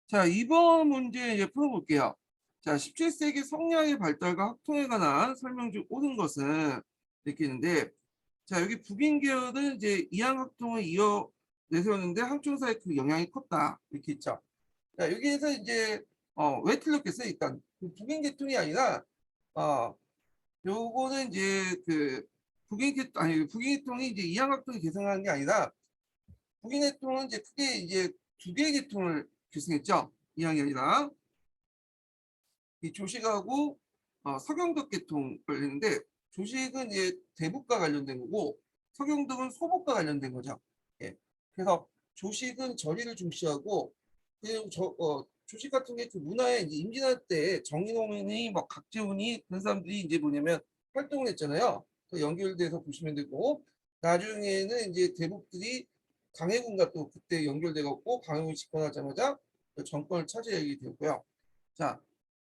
자, 이번 문제 이제 풀어볼게요. 자, 17세기 성리학의 발달과 학통에 관한 설명 중 옳은 것은 이렇게 있는데, 자, 여기 북인 계열은 이제 이항 학통을 이어 내세웠는데 항총사의 그 영향이 컸다. 이렇게 있죠. 자, 여기에서 이제 왜 틀렸겠어요? 일단 그 북인 계통이 아니라 요거는 이제 그 북인 계통 아니 북인 계통이 이제 이항 학통이 계승한 게 아니라 북인 계통은 이제 크게 이제 두 개의 계통을 계승했죠. 이항이 아니라. 이 조식하고 석영덕 계통을 했는데 조식은 이제 대북과 관련된 거고 석영덕은 소북과 관련된 거죠. 예. 그래서 조식은 절이를 중시하고 그리고 조식 같은 게 그 문화에 이제 임진할 때 정인홍이 뭐 각재훈이 그런 사람들이 이제 뭐냐면 활동을 했잖아요. 그 연결돼서 보시면 되고 나중에는 이제 대북들이 강해군과 또 그때 연결돼 갖고 강해군이 집권하자마자 정권을 차지하게 되었고요. 자,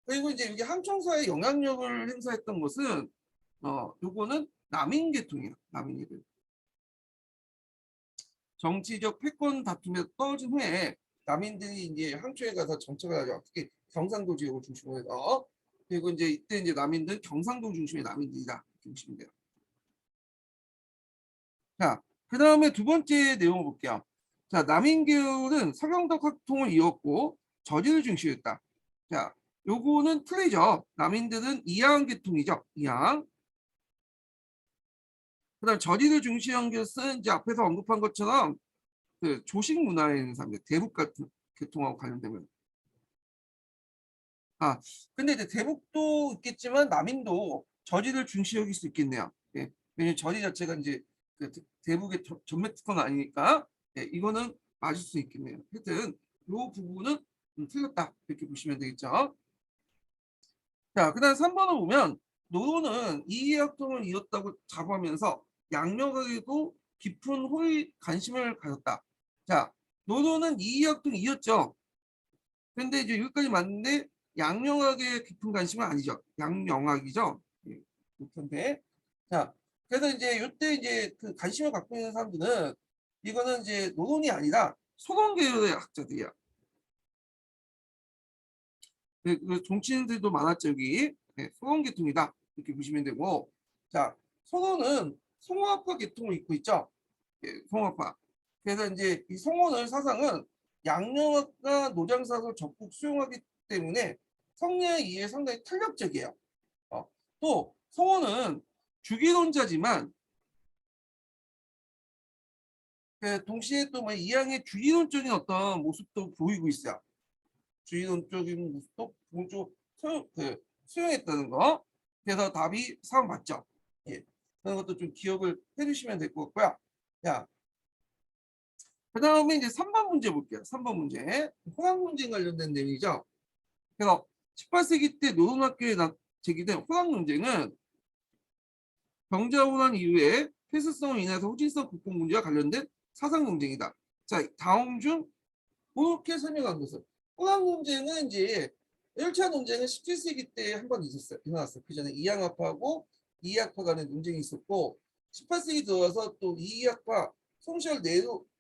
그리고 이제 여기 함청사의 영향력을 행사했던 것은 요거는 남인계통이에요. 남인계통. 정치적 패권 다툼에서 떨어진 후에 남인들이 이제 함초에 가서 정착을 하죠. 특히 경상도 지역을 중심으로 해서. 그리고 이제 이때 이제 남인들은 경상도 중심의 남인들이다. 이렇게 보시면 돼요. 자, 그 다음에 두 번째 내용을 볼게요. 자, 남인계열은 서경덕 학통을 이었고 저지를 중시했다. 자, 요거는 틀리죠. 남인들은 이항 계통이죠. 이항. 그다음 저지를 중시한 것은 이제 앞에서 언급한 것처럼 그 조식 문화에 있는 사람들, 대북 같은 계통하고 관련되면. 근데 이제 대북도 있겠지만 남인도 저지를 중시 여길 수 있겠네요. 예. 왜냐면 저지 자체가 이제 그 대북의 전매 특허는 아니니까 예, 이거는 맞을 수 있겠네요. 하여튼 이 부분은 틀렸다 이렇게 보시면 되겠죠. 자, 그다음 3번을 보면 노로는 이해학통을 이었다고 자부하면서 양력에도 깊은 호의 관심을 가졌다. 자, 노로는 이해학통 이었죠. 근데 이제 여기까지 맞는데 양명학에 깊은 관심은 아니죠. 양명학이죠. 예, 그런데 자, 그래서 이제 이때 이제 그 관심을 갖고 있는 사람들은 이거는 이제 노론이 아니라 소론 계열의 학자들이야. 그 정치인들도 많았죠 여기. 네, 소론 계통이다 이렇게 보시면 되고, 자 소론은 성화학파 계통을 잇고 있죠. 예, 성화학파. 그래서 이제 이 성원을 사상은 양령학과 노장사를 적극 수용하기 때문에 성리에 의해 상당히 탄력적이에요. 또 성원은 주기론자지만 동시에 또 뭐 이항의 주기론적인 어떤 모습도 보이고 있어요. 주의론적인 모습도 좀 수용했다는 거. 그래서 답이 3번 맞죠. 예. 그런 것도 좀 기억을 해주시면 될 것 같고요. 자, 그 다음에 이제 3번 문제 볼게요. 3번 문제. 호남 문제 관련된 내용이죠. 그래서 18세기 때 노동학교에 제기된 호남 논쟁은 병자호란 이후에 폐쇄성으로 인해서 후진성 국공 문제와 관련된 사상 논쟁이다. 자, 다음 중 이렇게 설명한 것은 호남 논쟁은 이제 1차 논쟁은 17세기 때 한 번 있었어요. 일어났어요. 그 전에 이항학파하고 이학파 간의 논쟁이 있었고 18세기 들어와서 또 이학파 송시열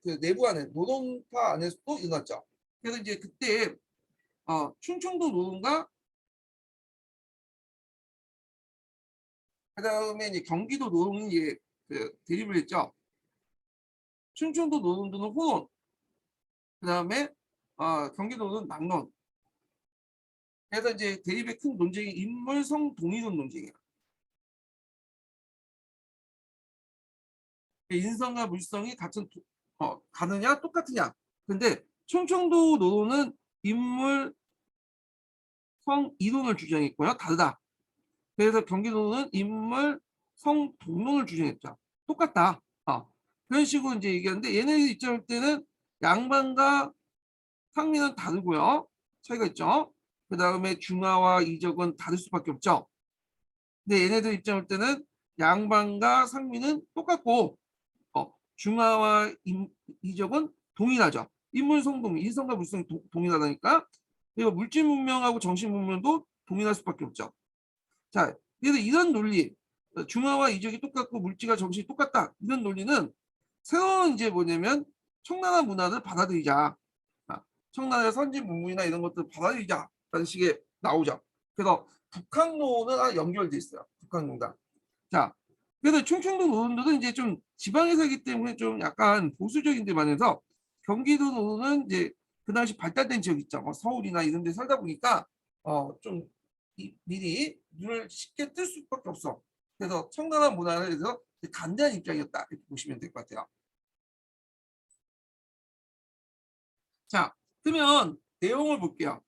그 내부 안에 노동파 안에서 또 일어났죠. 그래서 이제 그때 충청도 노동과 그다음에 이제 경기도 노동이 이제 그 대립을 했죠. 충청도 노동도는 호론, 그다음에 경기도는 낙론. 그래서 이제 대립의 큰 논쟁이 인물성 동의론 논쟁이야. 인성과 물성이 가느냐 똑같으냐. 근데 충청도 노동은 인물 성 이론을 주장했고요. 다르다. 그래서 경기도는 인물 성 동론을 주장했죠. 똑같다. 그런 식으로 이제 얘기하는데 얘네들 입장할 때는 양반과 상민은 다르고요. 차이가 있죠. 그 다음에 중화와 이적은 다를 수밖에 없죠. 근데 얘네들 입장할 때는 양반과 상민은 똑같고 중화와 이적은 동일하죠. 인물성동, 인성과 물성이 동일하다니까. 그리고 물질 문명하고 정신 문명도 동일할 수밖에 없죠. 자, 그래서 이런 논리, 중화와 이적이 똑같고 물질과 정신이 똑같다. 이런 논리는 새로운 이제 뭐냐면 청나라 문화를 받아들이자. 청나라의 선진 문물이나 이런 것들 받아들이자라는 식의 나오죠. 그래서 북한로는 연결돼 있어요. 북한로다. 자, 그래서 충청도 노원들은 이제 좀 지방에 살기 때문에 좀 약간 보수적인 데 반해서 경기도 노원은 이제 그 당시 발달된 지역 있죠. 뭐 서울이나 이런 데 살다 보니까 좀 미리 눈을 쉽게 뜰 수밖에 없어. 그래서 청나라 문화에 대해서 간대한 입장이었다 이렇게 보시면 될 것 같아요. 자, 그러면 내용을 볼게요.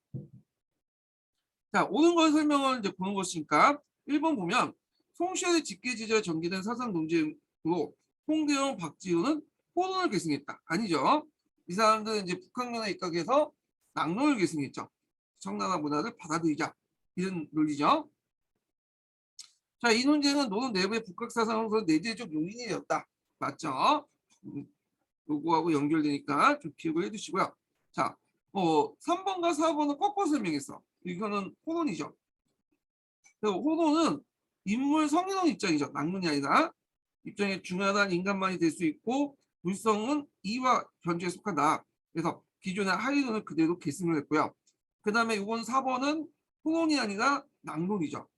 자, 옳은 걸 설명을 이제 보는 것이니까 1번 보면 송시열의 직계지지와 전개된 사상 논쟁으로 홍대영, 박지훈은 호론을 계승했다. 아니죠. 이 사람들은 이제 북한문화에 입각해서 낙론을 계승했죠. 청나라 문화를 받아들이자. 이런 논리죠. 자, 이 논쟁은 노론 내부의 북학 사상으로서 내재적 요인이 되었다. 맞죠? 요거하고 연결되니까 좀 기억을 해두시고요. 자, 3번과 4번은 꺾어 설명했어. 이거는 호론이죠. 호도는 인물 성인성 입장이죠. 낙론이 아니라 입장에 중요한 인간만이 될 수 있고 물성은 이와 견주에 속한다. 그래서 기존의 하이론을 그대로 계승을 했고요. 그 다음에 이건 4번은 호론이 아니라 낙론이죠.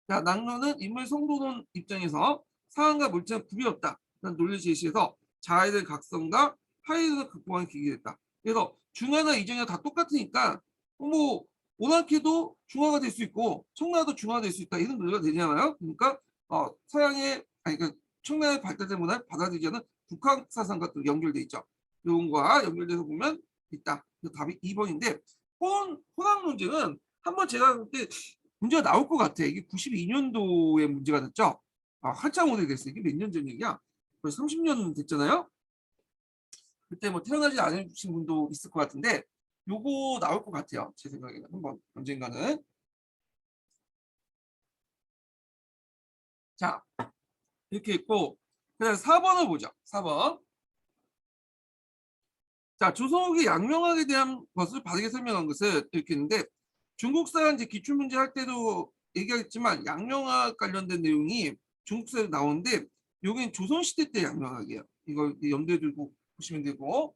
자, 낙론은 인물 성도론 입장에서 상황과 물체는 구비 없다. 라는 논리 제시해서 자아에 대한 각성과 하이론을 극복하는 계기가 됐다. 그래서 중화나 이정이 다 똑같으니까 뭐 오나키도 중화가 될 수 있고 청나라도 중화가 될 수 있다 이런 논리가 되잖아요. 그러니까 서양의 아니 그러니까 청나라의 발달된 문화를 받아들이지 않는 북한 사상과 또 연결돼 있죠. 이런과 연결돼서 보면 있다. 답이 2번인데 호남 논쟁은 한번 제가 그때 문제가 나올 것 같아. 이게 92년도에 문제가 됐죠. 한참 오래됐어요. 이게 몇 년 전 얘기야? 거의 30년 됐잖아요. 그때 뭐 태어나지 않으신 분도 있을 것 같은데 요거 나올 것 같아요. 제 생각에는 한번 언젠가는. 자, 이렇게 있고 그다음 4번을 보죠. 4번. 자, 조선후기 양명학에 대한 것을 바르게 설명한 것을 이렇게 있는데 중국사 이제 기출문제 할 때도 얘기했지만 양명학 관련된 내용이 중국사에 나오는데 여기는 조선시대 때 양명학이에요. 이걸 염두에 두고 보시면 되고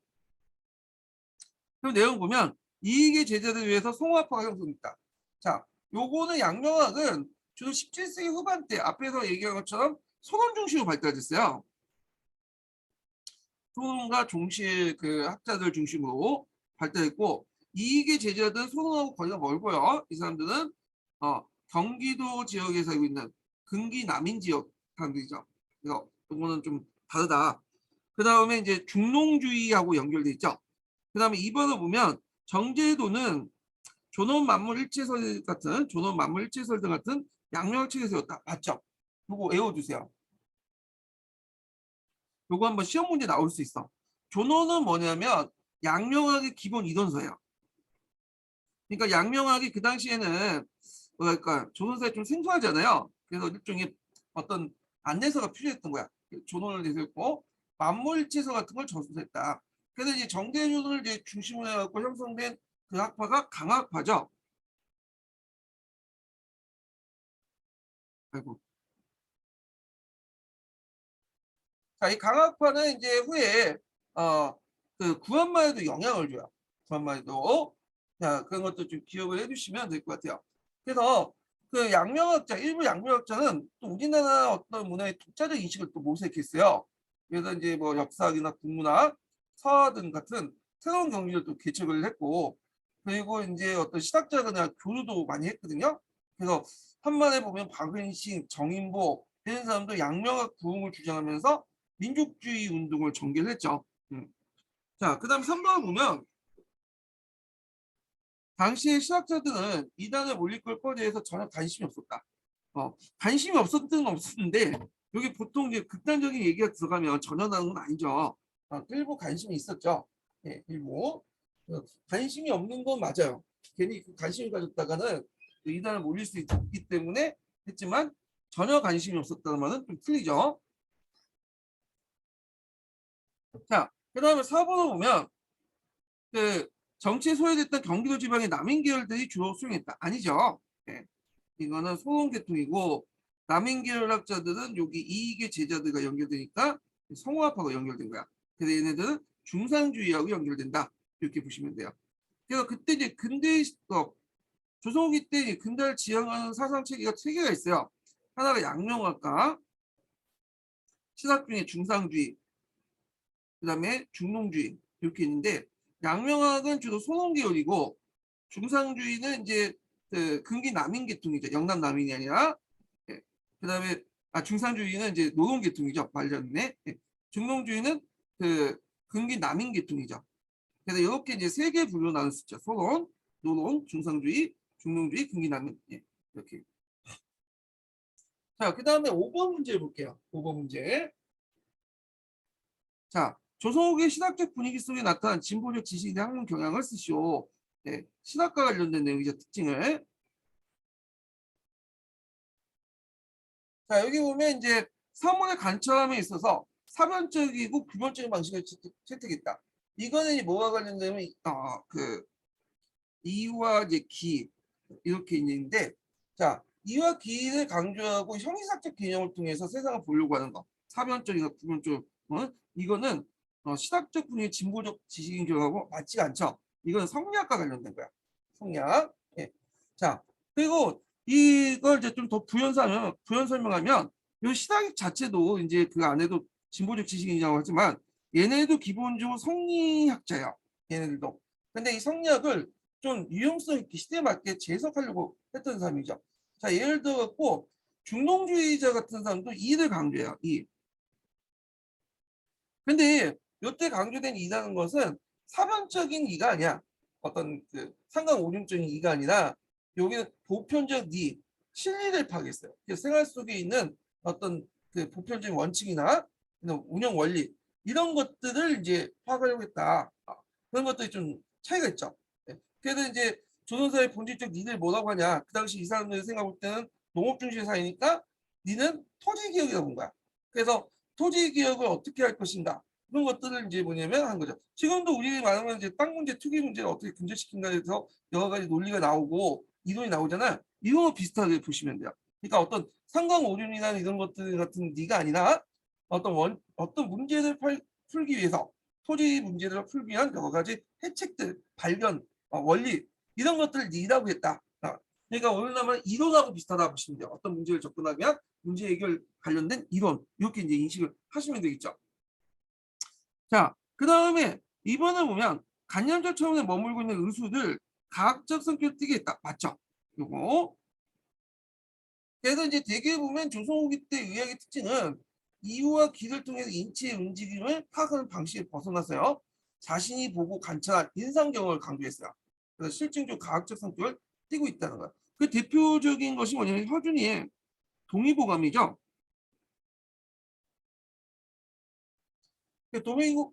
그럼 내용 보면 이익의 제자들 위해서 송화파가 형성됐다. 자, 요거는 양명학은 주로 17세기 후반때 앞에서 얘기한 것처럼 소론 중심으로 발달됐어요. 소론과 종실 그 학자들 중심으로 발달했고 이익의 제자들은 소론하고 거리가 멀고요. 이 사람들은 경기도 지역에 살고 있는 근기 남인 지역 사람들이죠. 그래서 이거는 좀 다르다. 그 다음에 이제 중농주의하고 연결돼 있죠. 그 다음에 2번을 보면 정제도는 존엄 만물 일체설 같은 존엄 만물 일체설 등 같은 양명학 책에 세웠다. 맞죠? 이거 외워두세요. 요거 한번 시험 문제 나올 수 있어. 존엄은 뭐냐면 양명학의 기본 이론서예요. 그러니까 양명학이 그 당시에는 뭐랄까 조선사에 좀 생소하잖아요. 그래서 일종의 어떤 안내서가 필요했던 거야. 존엄을 내세웠고 만물일체서 같은 걸 저술했다. 그래서 이제 정대윤을 이제 중심으로 해갖고 형성된 그 학파가 강학파죠. 아이고. 자, 이 강학파는 이제 후에 그 구한말에도 영향을 줘요. 구한말에도. 자, 그런 것도 좀 기억을 해주시면 될 것 같아요. 그래서 그 양명학자, 일부 양명학자는 또 우리나라 어떤 문화의 독자적 인식을 또 모색했어요. 그래서 이제 뭐 역사학이나 국문학, 서화 등 같은 새로운 경지를 또 개척을 했고, 그리고 이제 어떤 신학자나 교류도 많이 했거든요. 그래서 한만에 보면 박은신, 정인보 이런 사람도 양명학 부흥을 주장하면서 민족주의 운동을 전개를 했죠. 자, 그 다음 3번을 보면 당시의 신학자들은 이단을 올릴 걸 대해서 전혀 관심이 없었다. 관심이 없었던 건 없었는데 여기 보통 이제 극단적인 얘기가 들어가면 전혀 나는 건 아니죠. 일부 관심이 있었죠. 예, 일부. 관심이 없는 건 맞아요. 괜히 그 관심을 가졌다가는 그 이단을 올릴 수 있기 때문에 했지만 전혀 관심이 없었다는 말은 좀 틀리죠. 자, 그 다음에 4번을 보면 그 정치에 소외됐던 경기도 지방의 남인 계열들이 주로 수용했다. 아니죠. 네. 이거는 소원계통이고 남인 계열학자들은 여기 이익의 제자들과 연결되니까 성화파가 연결된 거야. 그래서 얘네들은 중상주의하고 연결된다. 이렇게 보시면 돼요. 그래서 그때 이제 근대 조선 후기 때 근대를 지향하는 사상 체계가 세 개가 있어요. 하나가 양명학과, 신학 중에 중상주의, 그다음에 중농주의 이렇게 있는데 양명학은 주로 소농 계열이고 중상주의는 이제 그 근기 남인 계통이죠. 영남 남인이 아니라. 예. 그다음에 중상주의는 이제 노동 계통이죠. 말렸네. 예. 중농주의는 그 근기 남인 계통이죠. 그래서 이렇게 이제 세 개 분류로 나눌 수 있죠. 소론, 노론, 중상주의, 중농주의, 근기 남인. 예. 이렇게. 자, 그다음에 5번 문제 볼게요. 5번 문제. 자, 조선후기 신학적 분위기 속에 나타난 진보적 지식인의 학문 경향을 쓰시오. 네, 신학과 관련된 내용이죠. 특징을. 자, 여기 보면 이제 사물의 관찰함에 있어서 사변적이고 규범적인 방식을 채택했다. 이거는 뭐와 관련되면 그 이와 이제 기 이렇게 있는데, 자, 이와 기를 강조하고 형이삭적 개념을 통해서 세상을 보려고 하는 거. 사변적이나 규범적. 이거는 신학적 분위기 진보적 지식인 교육하고 맞지가 않죠. 이건 성리학과 관련된 거야. 성리학. 예. 자, 그리고 이걸 이제 좀 더 부연 설명하면 이 신학 자체도 이제 그 안에도 진보적 지식인이라고 하지만 얘네도 기본적으로 성리학자야. 얘네들도. 근데 이 성리학을 좀 유용성 있게 시대에 맞게 재해석하려고 했던 사람이죠. 자, 예를 들어 갖고 중동주의자 같은 사람도 이를 강조해요. 이. 근데 이때 강조된 이라는 것은 사변적인 이가 아니야. 어떤 그 상관오륜적인 이가 아니라 여기는 보편적 니, 실리를 파악했어요. 생활 속에 있는 어떤 그 보편적인 원칙이나 운영 원리 이런 것들을 이제 파악하려고 했다. 그런 것들이 좀 차이가 있죠. 네. 그래서 이제 조선사의 본질적 니를 뭐라고 하냐. 그 당시 이 사람들이 생각할 때는 농업 중심 사회니까 니는 토지 기업이라고 본 거야. 그래서 토지 기업을 어떻게 할 것인가. 그런 것들을 이제 뭐냐면 한 거죠. 지금도 우리 말하면 이제 땅 문제, 투기 문제를 어떻게 근절시킨가에 대해서 여러 가지 논리가 나오고 이론이 나오잖아. 이거 비슷하게 보시면 돼요. 그러니까 어떤 상관오륜이나 이런 것들 같은 니가 아니라 어떤 문제를 풀기 위해서 토지 문제를 풀기 위한 여러 가지 해책들, 발견, 원리 이런 것들을 니라고 했다. 그러니까 오늘 나면 이론하고 비슷하다 보시면 돼요. 어떤 문제를 접근하면 문제 해결 관련된 이론 이렇게 이제 인식을 하시면 되겠죠. 자, 그 다음에 이번에 보면 간념적 차원에 머물고 있는 의수들 과학적 성격을 띠게 했다. 맞죠? 요거. 그래서 이제 대개 보면 조선 후기 때 의학의 특징은 이유와 기를 통해서 인체의 움직임을 파악하는 방식에 벗어나서요. 자신이 보고 관찰한 인상 경험을 강조했어요. 그래서 실증적 과학적 성격을 띠고 있다는 거예요. 그 대표적인 것이 뭐냐면 허준이의 동의보감이죠.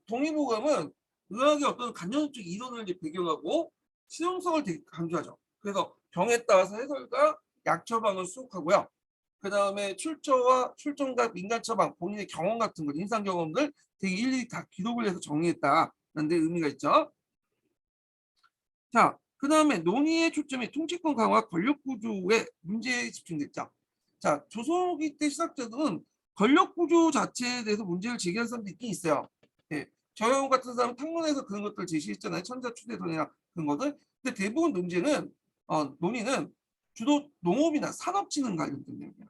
동의보감은 의학의 어떤 간접적 이론을 이제 배경하고 실용성을 되게 강조하죠. 그래서 병에 따라서 해설과 약 처방을 수록하고요. 그 다음에 출정과 민간 처방, 본인의 경험 같은 것, 인상 경험들 되게 일일이 다 기록을 해서 정리했다는 데 의미가 있죠. 자, 그 다음에 논의의 초점이 통치권 강화 권력 구조의 문제에 집중됐죠. 자, 조선 후기 때 시작자들은 권력 구조 자체에 대해서 문제를 제기한 사람도 있긴 있어요. 예. 저형 같은 사람은 탕론에서 그런 것들 제시했잖아요. 천자 추대선이나 그런 것들. 근데 대부분 논의는 주로 농업이나 산업진흥 관련된 내용이에요.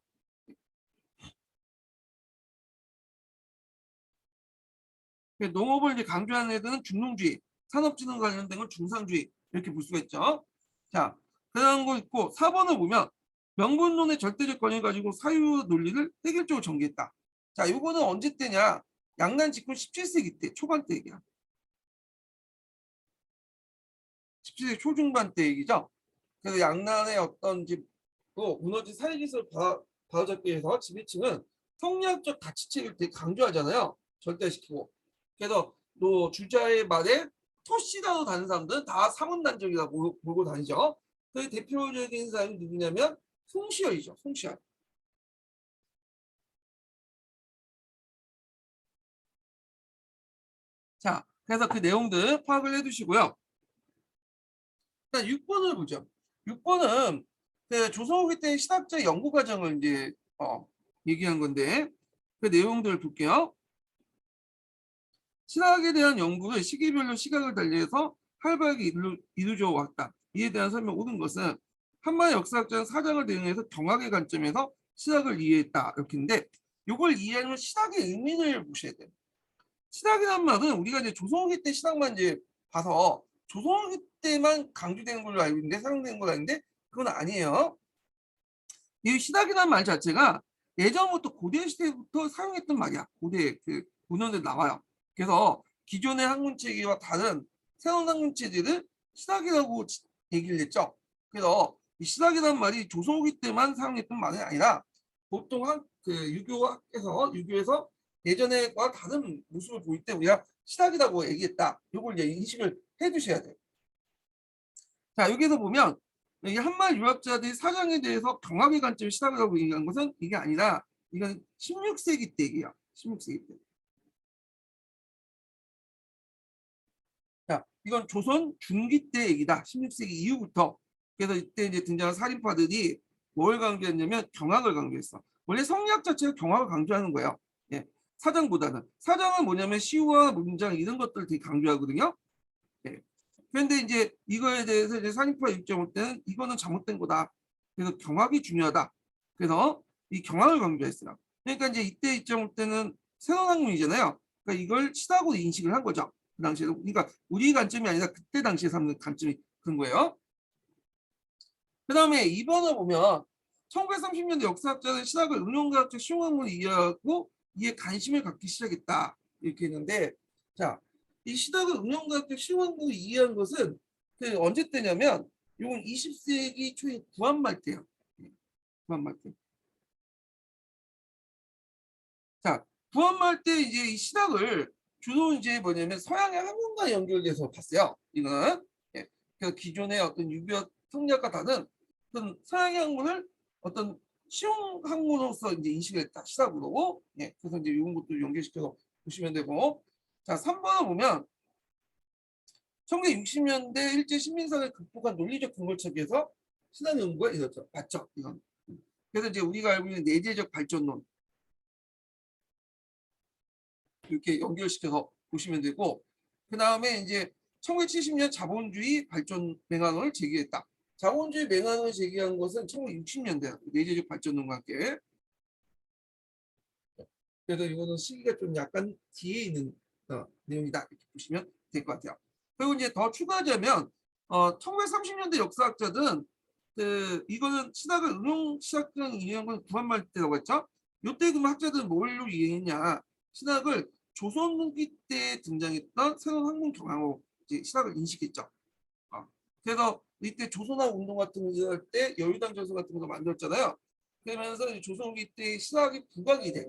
농업을 이제 강조하는 애들은 중농주의, 산업진흥 관련된 건 중상주의 이렇게 볼 수가 있죠. 자, 그런 거 있고 4번을 보면 명분론의 절대적 권위를 가지고 사유 논리를 획일적으로 전개했다. 자, 요거는 언제 때냐? 양난 집권 17세기 때 초반 때 얘기야. 17세기 초중반 때 얘기죠. 그래서 양난의 어떤 이제 무너진 사회질서를 바로잡기 위해서 지배층은 성리학적 가치체를 되게 강조하잖아요. 절대시키고. 그래서 또 주자의 말에 토시라고 다는 사람들은 다 사문단적이라고 보고 다니죠. 그 대표적인 사람이 누구냐면 송시열이죠. 송시열. 자, 그래서 그 내용들 파악을 해두시고요. 일단 6번을 보죠. 6번은 그 조선 후기 때 신학자 연구 과정을 이제 얘기한 건데 그 내용들을 볼게요. 신학에 대한 연구를 시기별로 시각을 달리해서 활발하게 이루어져 왔다. 이에 대한 설명 옳은 것은 한만의 역사학자는 사장을 대응해서 경학의 관점에서 신학을 이해했다. 이렇게인데 이걸 이해하면 신학의 의미를 보셔야 돼요. 신학이란 말은 우리가 이제 조선후기 때 신학만 이제 봐서 조선후기 때만 강조되는 걸로 알고 있는데 사용되는 걸로 아는데 그건 아니에요. 이 신학이란 말 자체가 예전부터 고대 시대부터 사용했던 말이야. 고대 그 문헌에 나와요. 그래서 기존의 학문체계와 다른 새로운 학문체제를 신학이라고 얘기를 했죠. 그래서 이 신학이란 말이 조선 후기 때만 사용했던 말이 아니라 보통 그 유교에서 예전에와 다른 모습을 보일 때 우리가 신학이라고 얘기했다. 이걸 이제 인식을 해두셔야 돼요. 자, 여기서 보면 이 한말 유학자들이 사장에 대해서 경학의 관점을 신학이라고 얘기한 것은 이게 아니라 이건 16세기 때 얘기야. 16세기 때. 자, 이건 조선 중기 때 얘기다. 16세기 이후부터. 그래서 이때 이제 등장한 살인파들이 뭘 강조했냐면 경학을 강조했어. 원래 성리학 자체가 경학을 강조하는 거예요. 예. 사장보다는. 사장은 뭐냐면 시와 문장 이런 것들을 되게 강조하거든요. 예. 그런데 이제 이거에 대해서 이제 산입파 입장 때는 이거는 잘못된 거다. 그래서 경학이 중요하다. 그래서 이 경학을 강조했어요. 그러니까 이제 이때 입장 때는 새로운 학문이잖아요. 그러니까 이걸 시다고 인식을 한 거죠. 그 당시에. 그러니까 우리 관점이 아니라 그때 당시에 삼는 관점이 그런 거예요. 그 다음에 2번을 보면 1930년대 역사학자는 신학을 응용과학적 실용학문을 이해하고 이에 관심을 갖기 시작했다. 이렇게 했는데 자, 이 신학을 응용과학적 실용학문을 이해한 것은 그 언제 때냐면 이건 20세기 초에 구한말 때요. 구한말 때. 자, 구한말 때 이제 이 신학을 주로 이제 뭐냐면 서양의 학문과 연결돼서 봤어요. 이거는 예. 그래서 기존의 어떤 유교 성리학과 다른 어떤 서양의 학문을 어떤 쉬운 학문으로서 이제 인식을 했다. 시작으로. 예. 그래서 이제 이런 것도 연결시켜서 보시면 되고. 자, 3번을 보면 1960년대 일제 식민사를 극복한 논리적 근거를 찾기위해서 신학 연구가 이렇죠. 맞죠? 이건. 그래서 이제 우리가 알고 있는 내재적 발전론 이렇게 연결시켜서 보시면 되고 그 다음에 이제 1970년 자본주의 발전 맹안론을 제기했다. 자본주의 맹안론을 제기한 것은 1960년대 내재적 발전론과 함께. 그래서 이거는 시기가 좀 약간 뒤에 있는 내용이다 이렇게 보시면 될 것 같아요. 그리고 이제 더 추가하자면 1930년대 역사학자들은 이거는 신학을 응용 시학적 이해한 건 구한말 때라고 했죠. 이때 그럼 학자들은 뭘로 이해했냐? 신학을 조선 후기 때 등장했던 새로운 학문 경향으로 이제 신학을 인식했죠. 그래서 이때 조선학 운동 같은 거 할 때 여유당 전서 같은 거 만들었잖아요. 그러면서 조선 후기 때 신학이 부각이 돼.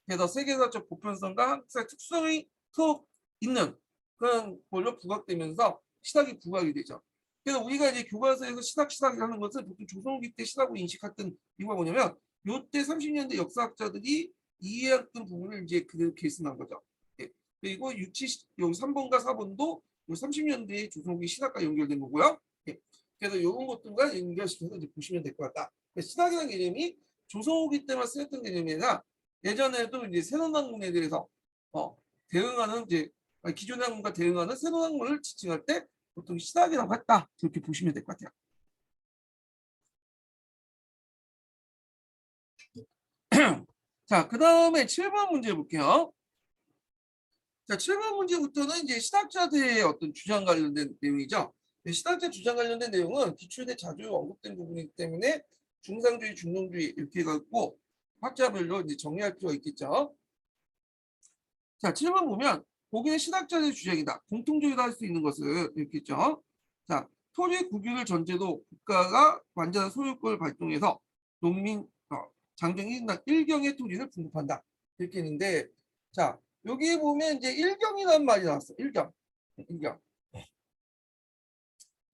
그래서 세계사적 보편성과 한국사의 특성이 속 있는 그런 걸로 부각되면서 신학이 부각이 되죠. 그래서 우리가 이제 교과서에서 신학이라는 것을 보통 조선 후기 때 신학으로 인식했던 이유가 뭐냐면 요때 30년대 역사학자들이 이해했던 부분을 이제 그렇게 계승한 거죠. 예. 그리고 6, 70, 여기 3번과 4번도 30년대의 조선후기 신학과 연결된 거고요. 예. 그래서 이런 것들과 연결시켜서 이제 보시면 될 것 같다. 신학이라는 개념이 조선후기 때만 쓰였던 개념이 아니라 예전에도 이제 새로운 학문에 대해서 대응하는 이제 기존의 학문과 대응하는 새로운 학문을 지칭할 때 보통 신학이라고 했다. 그렇게 보시면 될 것 같아요. 자, 그 다음에 7번 문제 볼게요. 자, 7번 문제부터는 이제 신학자들의 어떤 주장 관련된 내용이죠. 신학자 주장 관련된 내용은 기출대 자주 언급된 부분이기 때문에 중상주의, 중庸이렇게 해갖고 학자별로 이제 정리할 필요가 있겠죠. 자, 7번 보면 보기는 신학자의 주장이다. 공통적이다 할 수 있는 것을 이렇게 있죠. 자, 토지 국유를 전제로 국가가 완전한 소유권을 발동해서 농민, 장정 1경의 토지를 분급한다. 이렇게 했는데 자, 여기 보면 이제 1경이라는 말이 나왔어. 1경. 1경.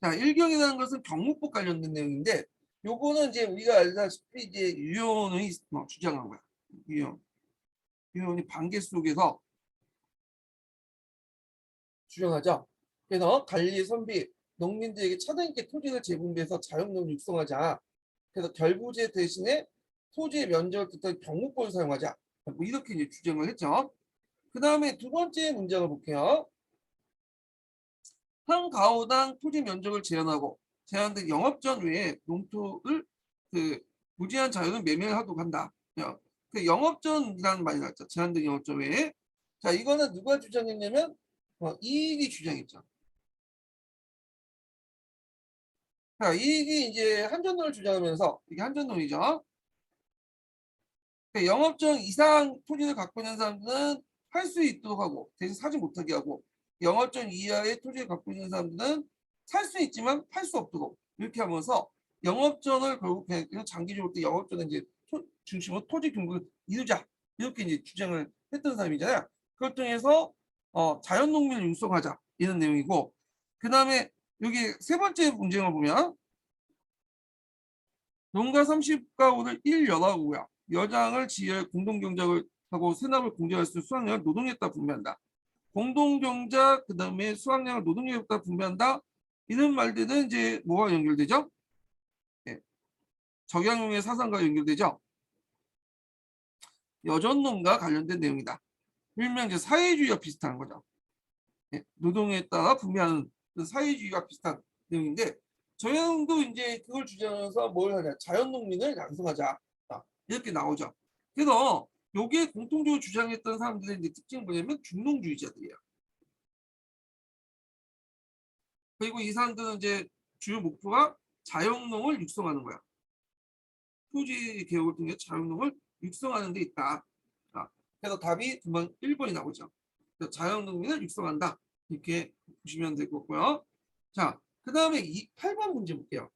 자, 1경이라는 것은 경무법 관련된 내용인데 요거는 이제 우리가 알다시피 이제 유효원이 주장한 거야. 유효원이 반개 속에서 주장하죠. 그래서 관리, 선비, 농민들에게 차등 있게 토지를 재분배해서 자연농을 육성하자. 그래서 결부제 대신에 토지의 면적을 뜻하는 경무법을 사용하자. 뭐 이렇게 이제 주장을 했죠. 그 다음에 두 번째 문장을 볼게요. 한 가구당 토지 면적을 제한하고 제한된 영업전 외에 농토를 무제한 자유는 매매를 하도록 한다. 영업전이라는 말이 나왔죠. 제한된 영업전 외에. 자, 이거는 누가 주장했냐면 이익이 주장했죠. 자, 이익이 이제 한전동을 주장하면서 이게 한전동이죠. 영업전 이상 토지를 갖고 있는 사람들은 할 수 있도록 하고 대신 사지 못하게 하고 영업전 이하의 토지를 갖고 있는 사람들은 살 수 있지만 팔 수 없도록 이렇게 하면서 영업전을 결국 그냥 장기적으로 때 영업전은 이제 중심으로 토지 등급을 이루자 이렇게 이제 주장을 했던 사람이잖아요. 그걸 통해서 자연농민을 육성하자 이런 내용이고 그 다음에 여기 세 번째 문제를 보면 농가 30가구를 1연하고요. 여장을 지휘할 공동경작을 하고 세납을 공제할 수 있는 수확량을 노동에 따라 분배한다. 공동경작 그다음에 수확량을 노동에 따라 분배한다. 이런 말들은 이제 뭐와 연결되죠? 예, 적양용의 사상과 연결되죠. 여전농가 관련된 내용이다. 일명 이제 사회주의와 비슷한 거죠. 예, 노동에 따라 분배하는 사회주의와 비슷한 내용인데 저형도 이제 그걸 주장해서 뭘 하냐 자연농민을 양성하자 이렇게 나오죠. 그래서 요게 공통적으로 주장했던 사람들의 이제 특징이 뭐냐면 중농주의자들이에요. 그리고 이 사람들은 이제 주요 목표가 자연농을 육성하는 거야. 토지 개혁을 통해 자연농을 육성하는 데 있다. 그래서 답이 금방 1번이 나오죠. 자연농민을 육성한다. 이렇게 보시면 될 거고요. 자, 그 다음에 8번 문제 볼게요.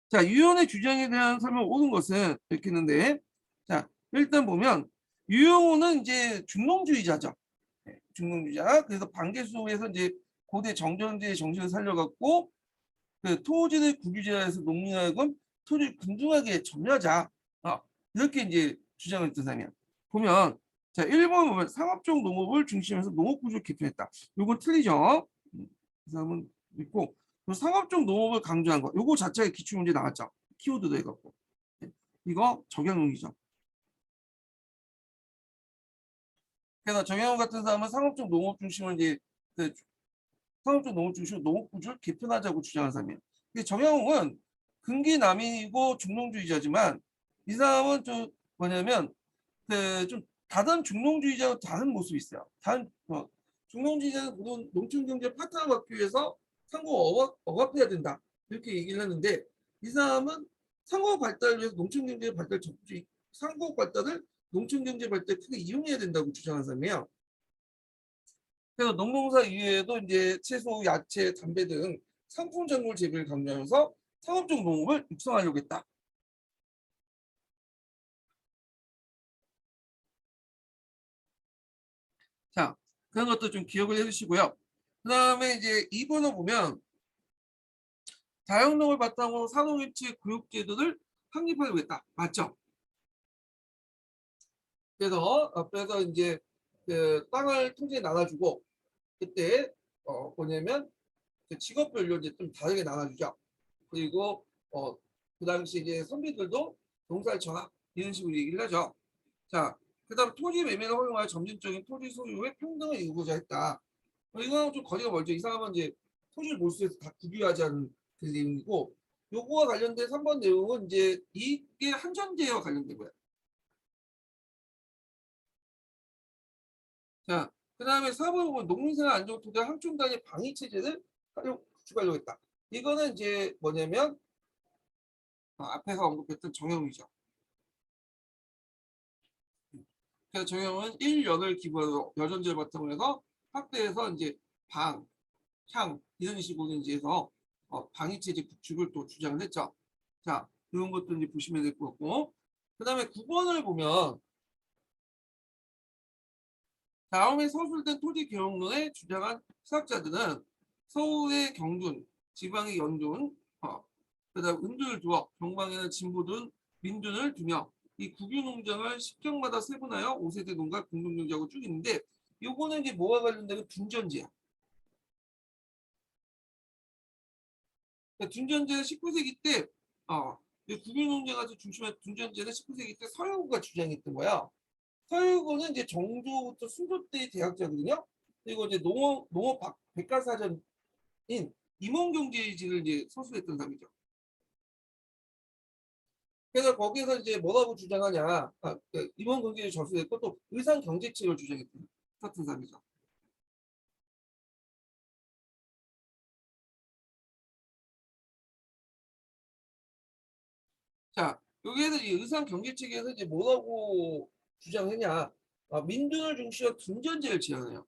자, 유연의 주장에 대한 설명 옳은 것은 이렇게 있는데, 자, 일단 보면 유영호는 이제 중농주의자죠. 네, 중농주의자. 그래서 반개수에서 이제 고대 정전제의 정신을 살려갖고 그 토지를 국유지하에서 농민하여금 토지를 군중하게 점유하자. 이렇게 이제 주장을 했던 사람이야. 보면 자, 1번 보면 상업적 농업을 중심에서 농업구조를 개편했다. 이건 틀리죠. 그 사람은 있고 상업적 농업을 강조한 거. 요거 자체가 기출문제 나왔죠. 키워드도 해갖고. 이거 적용용이죠. 그래서 정영훈 같은 사람은 상업적 농업 중심을 이제 상업적 농업 중심으로 농업 구조를 개편하자고 주장한 사람이에요. 근데 정영훈은 근기남인이고 중농주의자지만 이 사람은 좀 뭐냐면 좀 다른 중농주의자와 다른 모습이 있어요. 다른 중농주의자는 물론 농촌경제 파트너 받기 위해서 상호 억압해야 된다 이렇게 얘기를 하는데 이 사람은 상호 발달을 위해서 농촌경제 발달 적극 상호 발달을 농촌경제 발달에 크게 이용해야 된다고 주장한 사람이에요. 그래서 농농사 이외에도 이제 채소, 야채, 담배 등 상품 작물 재배를 강조하면서 상업적 농업을 육성하려고 했다. 자, 그런 것도 좀 기억을 해주시고요. 그 다음에 이제 2번을 보면 자연농을 바탕으로 산업입체 교육제도를 확립하려고 했다. 맞죠? 그래서 앞에서 이제 그 땅을 토지에 나눠주고 그때 뭐냐면 그 직업별로 이제 좀 다르게 나눠주죠. 그리고 그 당시 이제 선비들도 농사를 져라 이런 식으로 얘기를 하죠. 자, 그다음 토지 매매를 허용하여 점진적인 토지 소유의 평등을 이루고자 했다. 이거는 좀 거리가 멀죠. 이 사람은 이제 토지를 몰수해서 다 국유화하자는 그 내용이고 요거와 관련된 3번 내용은 이제 이게 한전제와 관련된 거야. 자, 그 다음에 4번 보면 농민생활 안정토대 항충단의 방위체제를 구축하려고 했다. 이거는 이제 뭐냐면 앞에서 언급했던 정형이죠. 그래서 정형은 1연을 기본으로 여전제를 바탕으로 해서 확대해서 이제 방, 향 이런 식으로 이제 해서 방위체제 구축을 또 주장을 했죠. 자, 이런 것도 이제 보시면 될 것 같고 그 다음에 9번을 보면 다음에 서술된 토지개혁론에 주장한 수학자들은 서울의 경준, 지방의 연준, 그다음 은둔을 두어 경방에는 진보든 민둔을 두며 이 국유농장을 십경마다 세분하여 5세대 농가 공동경제하고 쭉 있는데 요거는 이제 뭐와 관련된 둔전제야. 그러니까 둔전제는 19세기 때 국유농장을 중심한 둔전제는 19세기 때 서영구가 주장했던 거야. 서영구는 이제 정조부터 순조 때의 대학자거든요. 그리고 이제 농업 백과사전인 임원경제지를 이제 서술했던 사람이죠. 그래서 거기서 이제 뭐라고 주장하냐, 임원경제를 저술했고 또 의상경제책을 주장했던 같은 사람이죠. 자, 여기에서 이 의상경제책에서 이제 뭐라고 주장했냐, 민중을 중시한 둔전제를 제안해요.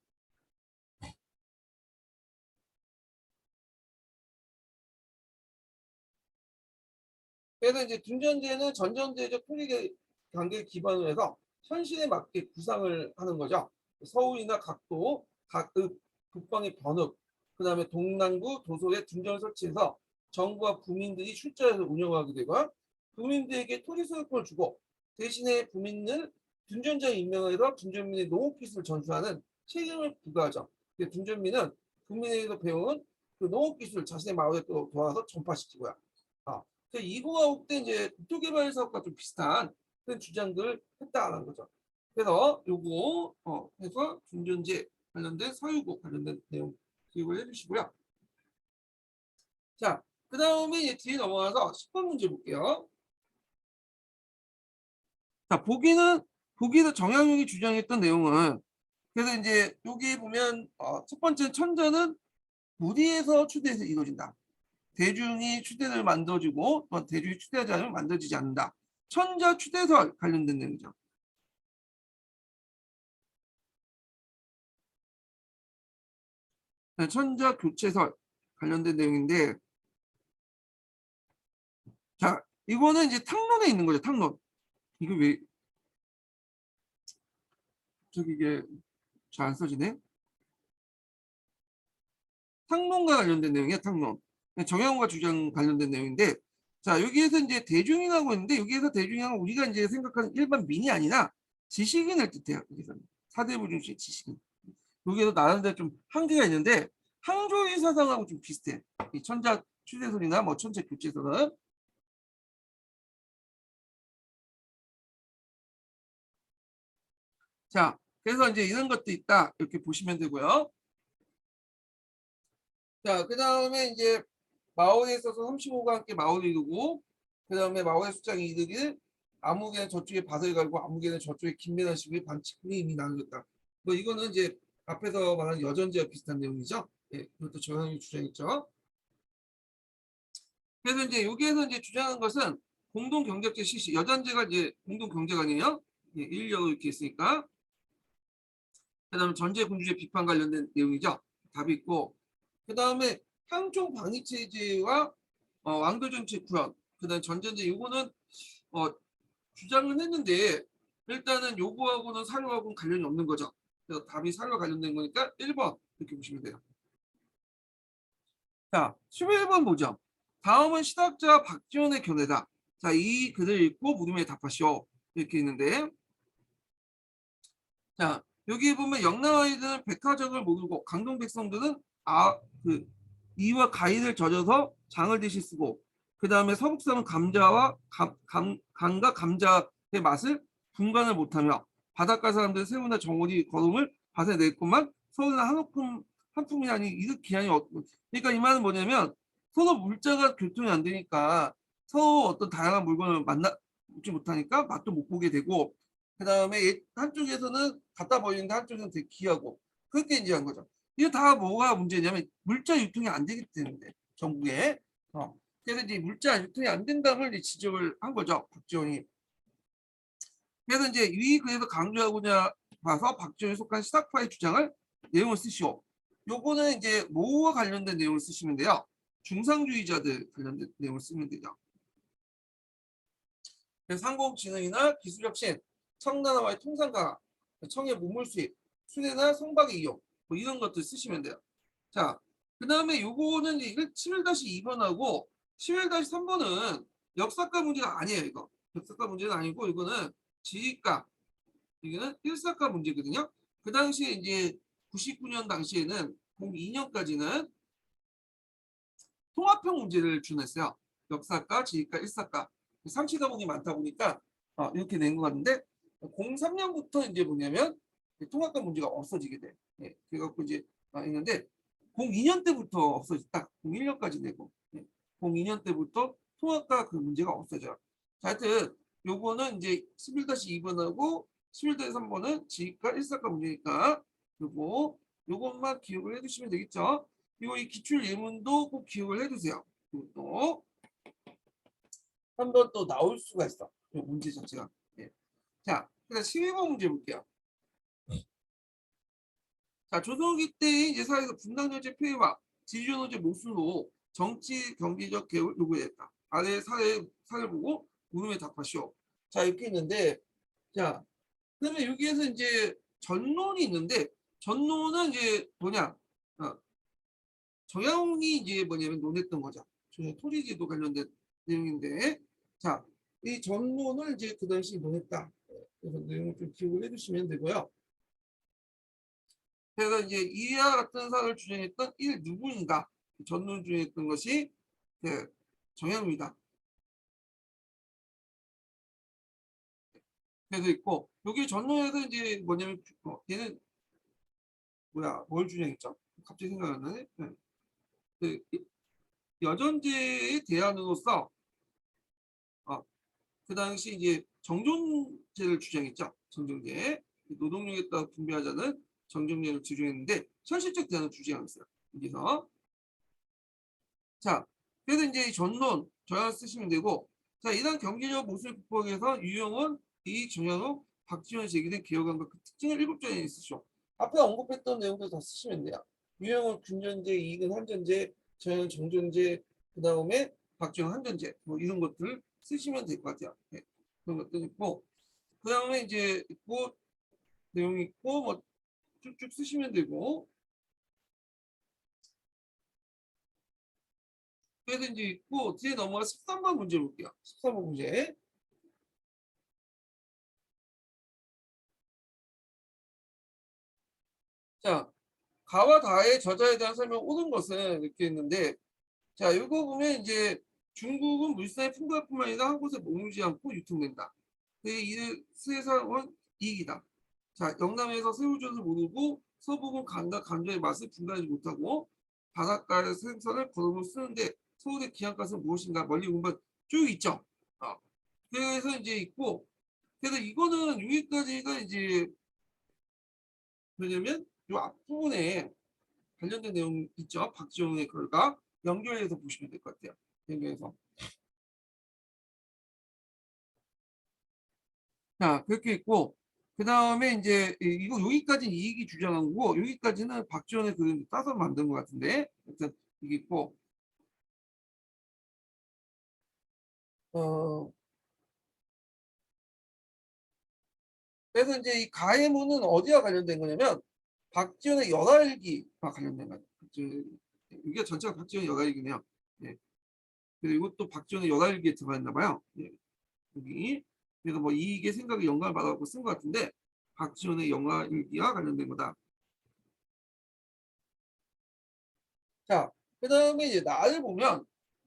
그래서 이제 둔전제는 전전제적 통일 관계를 기반으로 해서 현실에 맞게 구상을 하는 거죠. 서울이나 각도, 각읍, 북방의 변읍, 그 다음에 동남구 도서에 둔전을 설치해서 정부와 부민들이 출자해서 운영하게 되고 부민들에게 토지 소유권을 주고 대신에 부민은 둔전자에 임명해서 둔전민의 농업기술을 전수하는 책임을 부과하죠. 둔전민은 국민에게서 배운 그 농업기술을 자신의 마을에 또 도와서 전파시키고요. 아, 이거하고 때 이제 국토개발 사업과 좀 비슷한 그런 주장들을 했다라는 거죠. 그래서 요거 해서 중전제 관련된 사유국 관련된 내용 기억을 해주시고요. 자, 그 다음에 이제 뒤에 넘어가서 10번 문제 볼게요. 자, 보기는 정약용이 주장했던 내용은 그래서 이제 여기 보면 첫 번째 천자는 무리에서 추대해서 이루어진다. 대중이 추대를 만들어지고 또 대중이 추대하지 않으면 만들어지지 않는다. 천자 추대설 관련된 내용이죠. 네, 천자 교체설 관련된 내용인데 자 이거는 이제 탕론에 있는 거죠. 탕론. 이거 왜 저기 이게 잘 안 써지네. 탕론과 관련된 내용이야. 탕론. 정양훈과 주장 관련된 내용인데 자 여기에서 이제 대중이라고 있는데 여기에서 대중이란 우리가 이제 생각하는 일반 민이 아니라 지식인을 뜻해요. 여기서 사대부 중심 지식인. 여기에서 나름대로 좀 한계가 있는데 항조의 사상하고 좀 비슷해. 이 천자 추대설이나 뭐 천자 교체설은 자 그래서 이제 이런 것도 있다 이렇게 보시면 되고요. 자 그 다음에 이제 마오에 있어서 35가 함께 마오를 이루고 그 다음에 마오의 숫장이 이르길 아무개는 저쪽에 밭을 갈고 아무개는 저쪽에 김매나 시구의 반칙분이 이미 나누었다. 뭐 이거는 이제 앞에서 말한 여전제와 비슷한 내용이죠. 예, 이것도 정형이 주장했죠. 그래서 이제 여기에서 이제 주장한 것은 공동 경제적 실시 여전제가 이제 공동 경제가 아니에요. 예, 인력을 이렇게 있으니까 그다음에 전제 군주제 비판 관련된 내용이죠. 답이 있고 그다음에 향총 방위 체제와 왕조 정책 구현 그다음 전전제 요거는 어, 주장을 했는데 일단은 요거하고는 사료하고는 관련이 없는 거죠. 그래서 답이 사료와 관련된 거니까 1번 이렇게 보시면 돼요. 자, 11번 보죠. 다음은 시각자 박지원의 견해다. 자, 이 글을 읽고 물음에 답하시오. 이렇게 있는데, 자, 여기 보면 영남아이들은 백화점을 모르고 강동 백성들은 그 이와 가위를 젖어서 장을 대신 쓰고, 그 다음에 서북섬은 감자와 감과 감자의 맛을 분간을 못하며 바닷가 사람들은 새우나 정어리 거름을 밭에 냈건만 서울은 한 품이 아니 이득 기한이 그러니까 이 말은 뭐냐면 서로 물자가 교통이 안 되니까 서로 어떤 다양한 물건을 먹지 못하니까 맛도 못 보게 되고 그 다음에 한쪽에서는 갖다 버리는데 한쪽에서는 되게 귀하고 그렇게 이제 한 거죠. 이거 다 뭐가 문제냐면 물자 유통이 안 되기 때문에 전국에 그래서 이제 물자 유통이 안 된다는 이제 지적을 한 거죠 박지원이. 그래서 이제 위 그래서 강조하고자 봐서 박지원이 속한 시사파의 주장을 내용을 쓰시오. 요거는 이제 뭐와 관련된 내용을 쓰시면 돼요. 중상주의자들 관련된 내용을 쓰면 되죠. 상공진흥이나 기술혁신, 청나라와의 통상강화, 청의 문물 수입, 수내나 성박의 이용 뭐 이런 것들 쓰시면 돼요. 자, 그 다음에 요거는 11-2번하고 11-3번은 역사과 문제가 아니에요. 이거 역사과 문제는 아니고 이거는 지휘과 이거는 일사과 문제거든요. 그 당시에 이제 99년 당시에는 02년까지는 통합형 문제를 준했어요. 역사과, 지휘과, 일사과 상시 과목이 많다 보니까 이렇게 낸 것 같은데 03년부터 이제 뭐냐면 통합과 문제가 없어지게 돼. 예, 그래갖고 이제 있는데 02년 때부터 없어졌다. 01년까지 되고 02년 때부터 통합과 그 문제가 없어져요. 자, 하여튼 요거는 이제 11-2번하고 11-3번은 지휘과 1사과 문제니까 요것만 기억을 해두시면 되겠죠. 그리고 이 기출 예문도 꼭 기억을 해두세요. 이것도 한번 또 나올 수가 있어. 이 문제 자체가. 예. 자, 그다음 12번 문제 볼게요. 자, 조선기 때의 이제 사회에서 분당정책 폐해와 지주노제 모순으로 정치 경제적 개혁을 요구했다. 아래 사례를 보고 물음에 답하시오. 자, 이렇게 있는데, 자, 그러면 여기에서 이제 전론이 있는데, 전론은 이제 뭐냐? 정야용이 이제 뭐냐면 논했던 거죠. 토지제도 관련된 내용인데, 자, 이 전론을 이제 그 당시 논했다. 그래서 내용을 좀 기억을 해주시면 되고요. 그래서 이제 이와 같은 사를 주장했던 누구인가? 전론 주장했던 것이 정야용이다. 그래서 있고 여기 전론에서 이제 뭐냐면 얘는 뭘 주장했죠? 갑자기 생각이 안 나네. 그 여전제의 대안으로서 그 당시 이제 정존제를 주장했죠. 정존제. 노동력에 따라 분배하자는 정존제를 주장했는데 현실적 대안을 주장했어요. 여기서. 자, 그래서 이제 이 전론, 저항을 쓰시면 되고, 자, 이단 경제적 모순을 극복해서 유영원, 이익, 정현호, 박지원 제기된 개혁안과 그 특징을 7조에 쓰시오. 앞에 언급했던 내용들 다 쓰시면 돼요. 유영원 군전제, 이익은 한전제, 정현은 정전제, 그 다음에 박지원 한전제, 뭐 이런 것들 쓰시면 될 것 같아요. 네, 그런 것들 있고, 그 다음에 이제 있고, 내용이 있고, 뭐 쭉쭉 쓰시면 되고, 그래서 이제 있고, 뒤에 넘어가 13번 문제 볼게요. 13번 문제. 자, 가와 다의 저자에 대한 설명 옳은 것은 이렇게 있는데, 자, 이거 보면 이제 중국은 물산의 풍부뿐만 아니라 한 곳에 머물지 않고 유통된다. 이 세상은 이익이다. 자, 영남에서 새우젓을 모르고 서북은 간과 간조의 맛을 분간하지 못하고 바닷가의 생선을 걸음으로 쓰는데 서울의 기한값은 무엇인가 멀리 공부한 쭉 있죠. 그래서 이제 있고, 그래서 이거는 여기까지가 이제 왜냐면 이 앞부분에 관련된 내용 있죠. 박지원의 글과 연결해서 보시면 될 것 같아요. 연결해서. 자, 그렇게 있고, 그 다음에 이제 이거 여기까지는 이익이 주장한 거고, 여기까지는 박지원의 글을 따서 만든 것 같은데, 일단 이게 있고, 어, 그래서 이제 이 가해문은 어디와 관련된 거냐면, 박지원의 열알기와 관련된 거예요. 이게 전체가 박지원 열알기네요. 예. 그리고 이것도 박지원의 열알기에 들어가 있나 봐요. 예. 여기. 그래서 뭐 이익의 생각에 영감을 받아갖고 쓴 것 같은데, 박지원의 영화일기와 관련된 거다. 자, 그 다음에 이제 나를 보면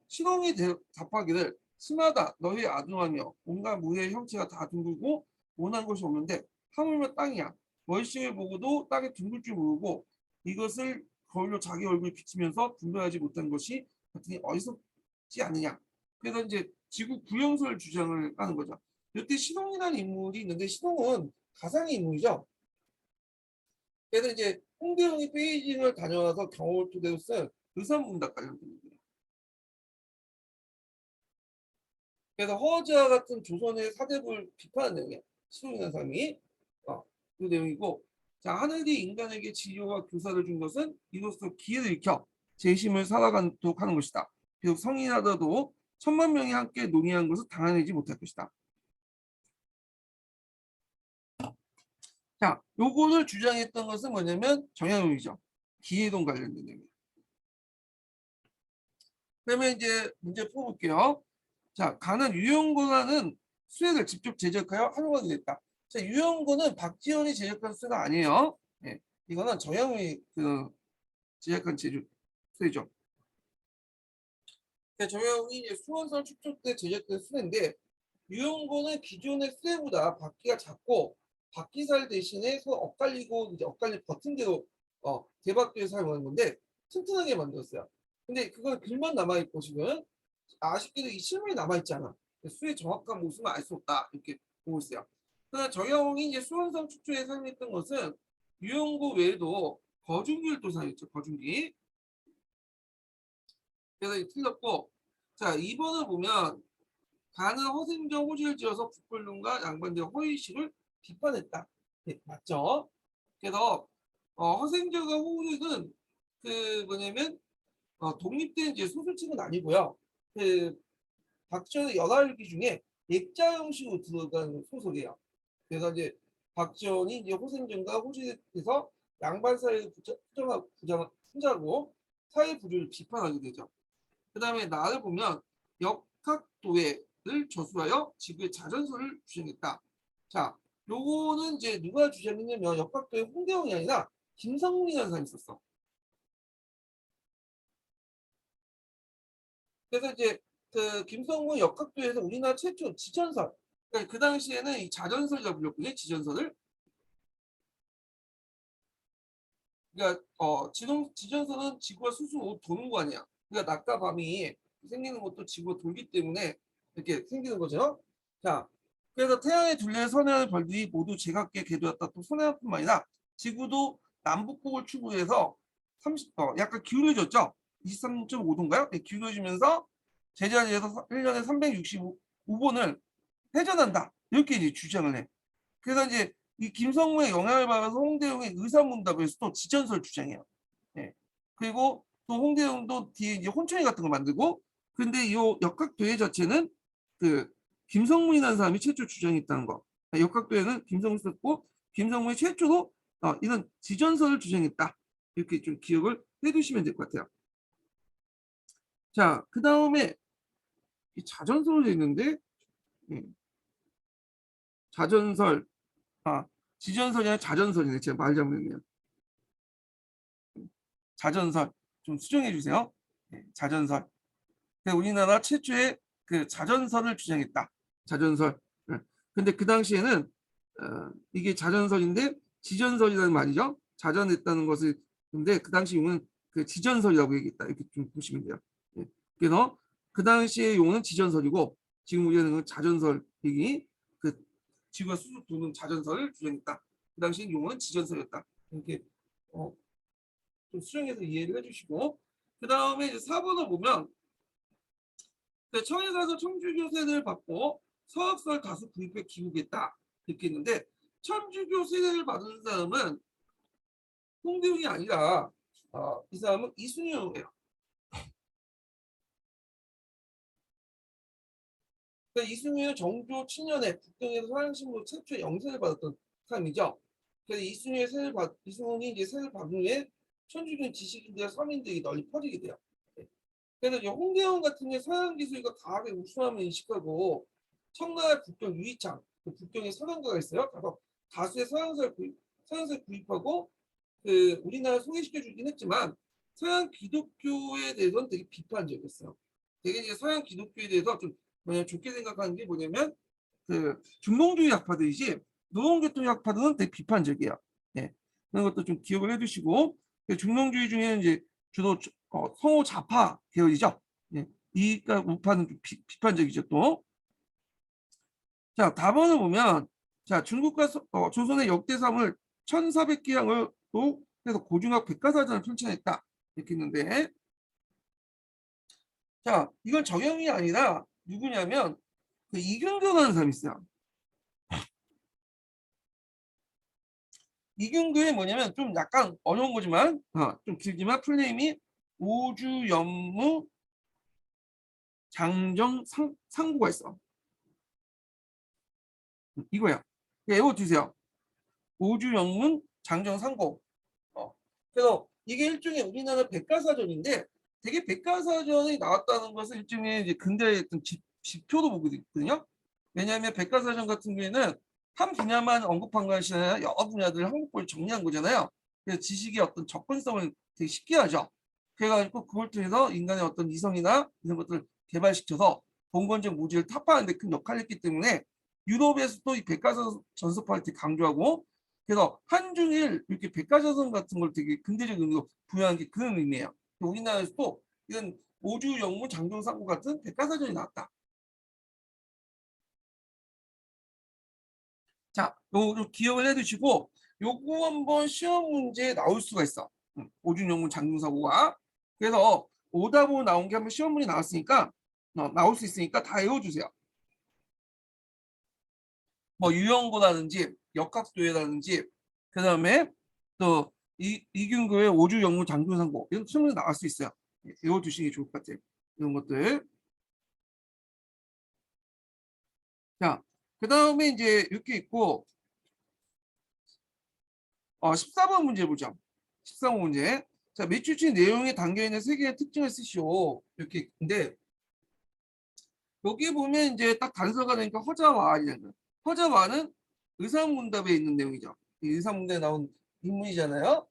신홍이 답하기를 심하다 너희 아둥하며 온갖 무의 형체가 다 둥글고 원한 것이 없는데 하물며 땅이야. 월식을 보고도 땅에 둥글 줄 모르고 이것을 거울로 자기 얼굴 비치면서 분별하지 못한 것이 같으니 어리석지 않느냐. 그래서 이제 지구 구형설 주장을 하는 거죠. 이때 신홍이라는 인물이 있는데 신홍은 가상의 인물이죠. 그래서 이제 홍대영이 베이징을 다녀와서 경험을 토대로 쓴 의산문답 관련된 거예요. 그래서 허저와 같은 조선의 사대부를 비판하는 내용이에요. 신흥이라는 사람이 그 내용이고, 자, 하늘이 인간에게 진료와 교사를 준 것은 이로써 기회를 익혀 재심을 살아가도록 하는 것이다. 비록 성인하더라도 1000만 명이 함께 논의한 것을 당해내지 못할 것이다. 자, 요거를 주장했던 것은 뭐냐면 정약용이죠. 기회론 관련된 내용이에요. 그러면 이제 문제 풀어볼게요. 자, 가는 유형권한은 수액을 직접 제작하여 활용하게 됐다. 자, 유형권은 박지원이 제작한 수가 아니에요. 예, 이거는 정영이 제작한 수죠. 정영이 이제 수원선 축조 때 제작된 수인데 유형권은 기존의 수보다 바퀴가 작고 바퀴살 대신에 손 엇갈리고 이제 엇갈린 버튼대로 대박대에 사용하는 건데 튼튼하게 만들었어요. 근데 그건 글만 남아있고 지금 아쉽게도 이 실물이 남아있잖아. 수의 정확한 모습은 알 수 없다 이렇게 보고 있어요. 그러나 정영이 이제 수원성 축조에 사용했던 것은 유용고 외에도 거중기를 또 사용했죠. 거중기. 그래서 이 틀렸고, 자 2번을 보면 가는 허생적 호지를 지어서 북불론과 양반대 허위식을 비판했다. 네, 맞죠? 그래서 허생적과 호식은 그 뭐냐면 독립된 이제 소설책은 아니고요. 그 박지원의 연화일기 중에 액자 형식으로 들어간 소설이에요. 그래서 이제 박지원이 이제 호생전과 호시에서 양반 사회를 부정하고 사회 부류를 비판하게 되죠. 그 다음에 나를 보면 역학도회를 저술하여 지구의 자전설을 주장했다. 자, 요거는 이제 누가 주장했냐면 역학도회 홍대영이 아니라 김성문이라는 사람이 있었어. 그래서 이제 그 김성문 역학도에서 우리나라 최초 지전설, 그러니까 그 당시에는 이 자전설이라고 불렸거든요. 지전설을. 그러니까 지전설은 지구가 스스로 도는 거 아니야. 그러니까 낮과 밤이 생기는 것도 지구가 돌기 때문에 이렇게 생기는 거죠. 자, 그래서 태양의 둘레에 선행하는 별들이 모두 제각기 궤도였다. 또 선행뿐만 아니라 지구도 남북극을 추구해서 약간 기울어졌죠. 23.5도인가요? 네, 기울어지면서 제자리에서 1년에 365번을 회전한다. 이렇게 이제 주장을 해. 그래서 이제 이 김성무의 영향을 받아서 홍대용의 의사문답에서 또 지전설 주장해요. 네. 그리고 또 홍대용도 뒤에 이제 혼천이 같은 거 만들고, 근데 이 역학도회 자체는 그 김성문이라는 사람이 최초 주장했다는 거. 역학도회는 김성문 썼고 김성문이 최초로 이런 지전설을 주장했다. 이렇게 좀 기억을 해두시면 될 것 같아요. 자, 그 다음에 자전설이 있는데 자전설, 지전설이 아니라 자전설이네. 제가 말 잘못했네요. 자전설 좀 수정해 주세요. 네, 자전설. 우리나라 최초의 그 자전설을 주장했다. 자전설. 네. 근데 그 당시에는 이게 자전설인데 지전설이라는 말이죠. 자전했다는 것을 근데 그 당시 용어는 그 지전설이라고 얘기했다. 이렇게 좀 보시면 돼요. 네. 그래서 그 당시의 용어는 지전설이고 지금 우리는 자전설 얘기 그 지구가 수직 도는 자전설을 주장했다. 그 당시 용어는 지전설이었다. 이렇게 좀 수정해서 이해를 해주시고 그 다음에 이제 4번을 보면 청에 가서 청주교세를 받고 서학설 다수 구입해 기록했다 이렇게 했는데 천주교 세례를 받은 사람은 홍대웅이 아니라 이 사람은 이순유예요. 그러니까 이순유는 정조 7년에 북경에서 서양신부 최초 영세를 받았던 사람이죠. 그래서 이순이 이제 세를 받은 후에 천주교 지식인들 서민들이 널리 퍼지게 돼요. 그래서 홍대영 같은 게 서양 기술과 과학의 우수함을 인식하고 청나라 북경 유이창, 그 북경에 서양가가 있어요. 그래서 다수의 서양설 구입하고 그 우리나라 소개시켜 주긴 했지만 서양 기독교에 대해서는 되게 비판적이었어요. 되게 이제 서양 기독교에 대해서 좀 좋게 생각하는 게 뭐냐면 그 중동주의 학파들이지 노동계통 학파들은 되게 비판적이에요. 네. 그런 것도 좀 기억을 해두시고 중동주의 중에는 이제 주로 성호 좌파 계열이죠. 네. 이가 우파는 좀 비판적이죠 또. 자, 다번을 보면 자 중국과 조선의 역대사을 1400기량으로 해서 고중학 백과사전을 편찬했다 이렇게 했는데 자 이건 정형이 아니라 누구냐면 그 이균교라는 사람이 있어요. 이균교에 뭐냐면 좀 약간 어려운 거지만 좀 길지만 풀네임이 오주연무 장정상고가 있어. 이거야. 외워두세요. 오주영문 장정상고. 그래서 이게 일종의 우리나라 백과사전인데 되게 백과사전이 나왔다는 것은 일종의 이제 근대의 어떤 지표도 보거든요. 왜냐하면 백과사전 같은 경우에는 한 분야만 언급한 것이 아니라 여러 분야들 한국어를 정리한 거잖아요. 그래서 지식의 어떤 접근성을 되게 쉽게 하죠. 그래가지고 그걸 통해서 인간의 어떤 이성이나 이런 것들을 개발시켜서 봉건적 무지를 타파하는 데 큰 역할을 했기 때문에 유럽에서도 이 백과사전 전섭할 때 강조하고 그래서 한중일 이렇게 백과사전 같은 걸 되게 근대적 의미로 부여한 게 그런 의미예요. 우리나라에서도 이런 오주, 영문, 장정, 상고 같은 백과사전이 나왔다. 자, 요 기억을 해두시고 요거 한번 시험 문제에 나올 수가 있어. 오주, 영문, 장정, 상고가. 그래서 오답으로 나온 게 한번 시험 문제 나왔으니까 나올 수 있으니까 다 외워주세요. 뭐 유형고라든지 역학조회라든지 그다음에 또 이균교의 오주, 영문, 장정, 상고 이런 시험 문제 나올 수 있어요. 외워두시는 게 좋을 것 같아요. 이런 것들. 자, 그다음에 이제 이렇게 있고 14번 문제 보죠. 14번 문제. 자, 밑줄치 내용에 담겨있는 세 개의 특징을 쓰시오. 이렇게 근데 여기 보면 이제 딱 단서가 되니까 허자와이라는 거예요. 허자와는 의사문답에 있는 내용이죠. 이 의사문답에 나온 인물이잖아요.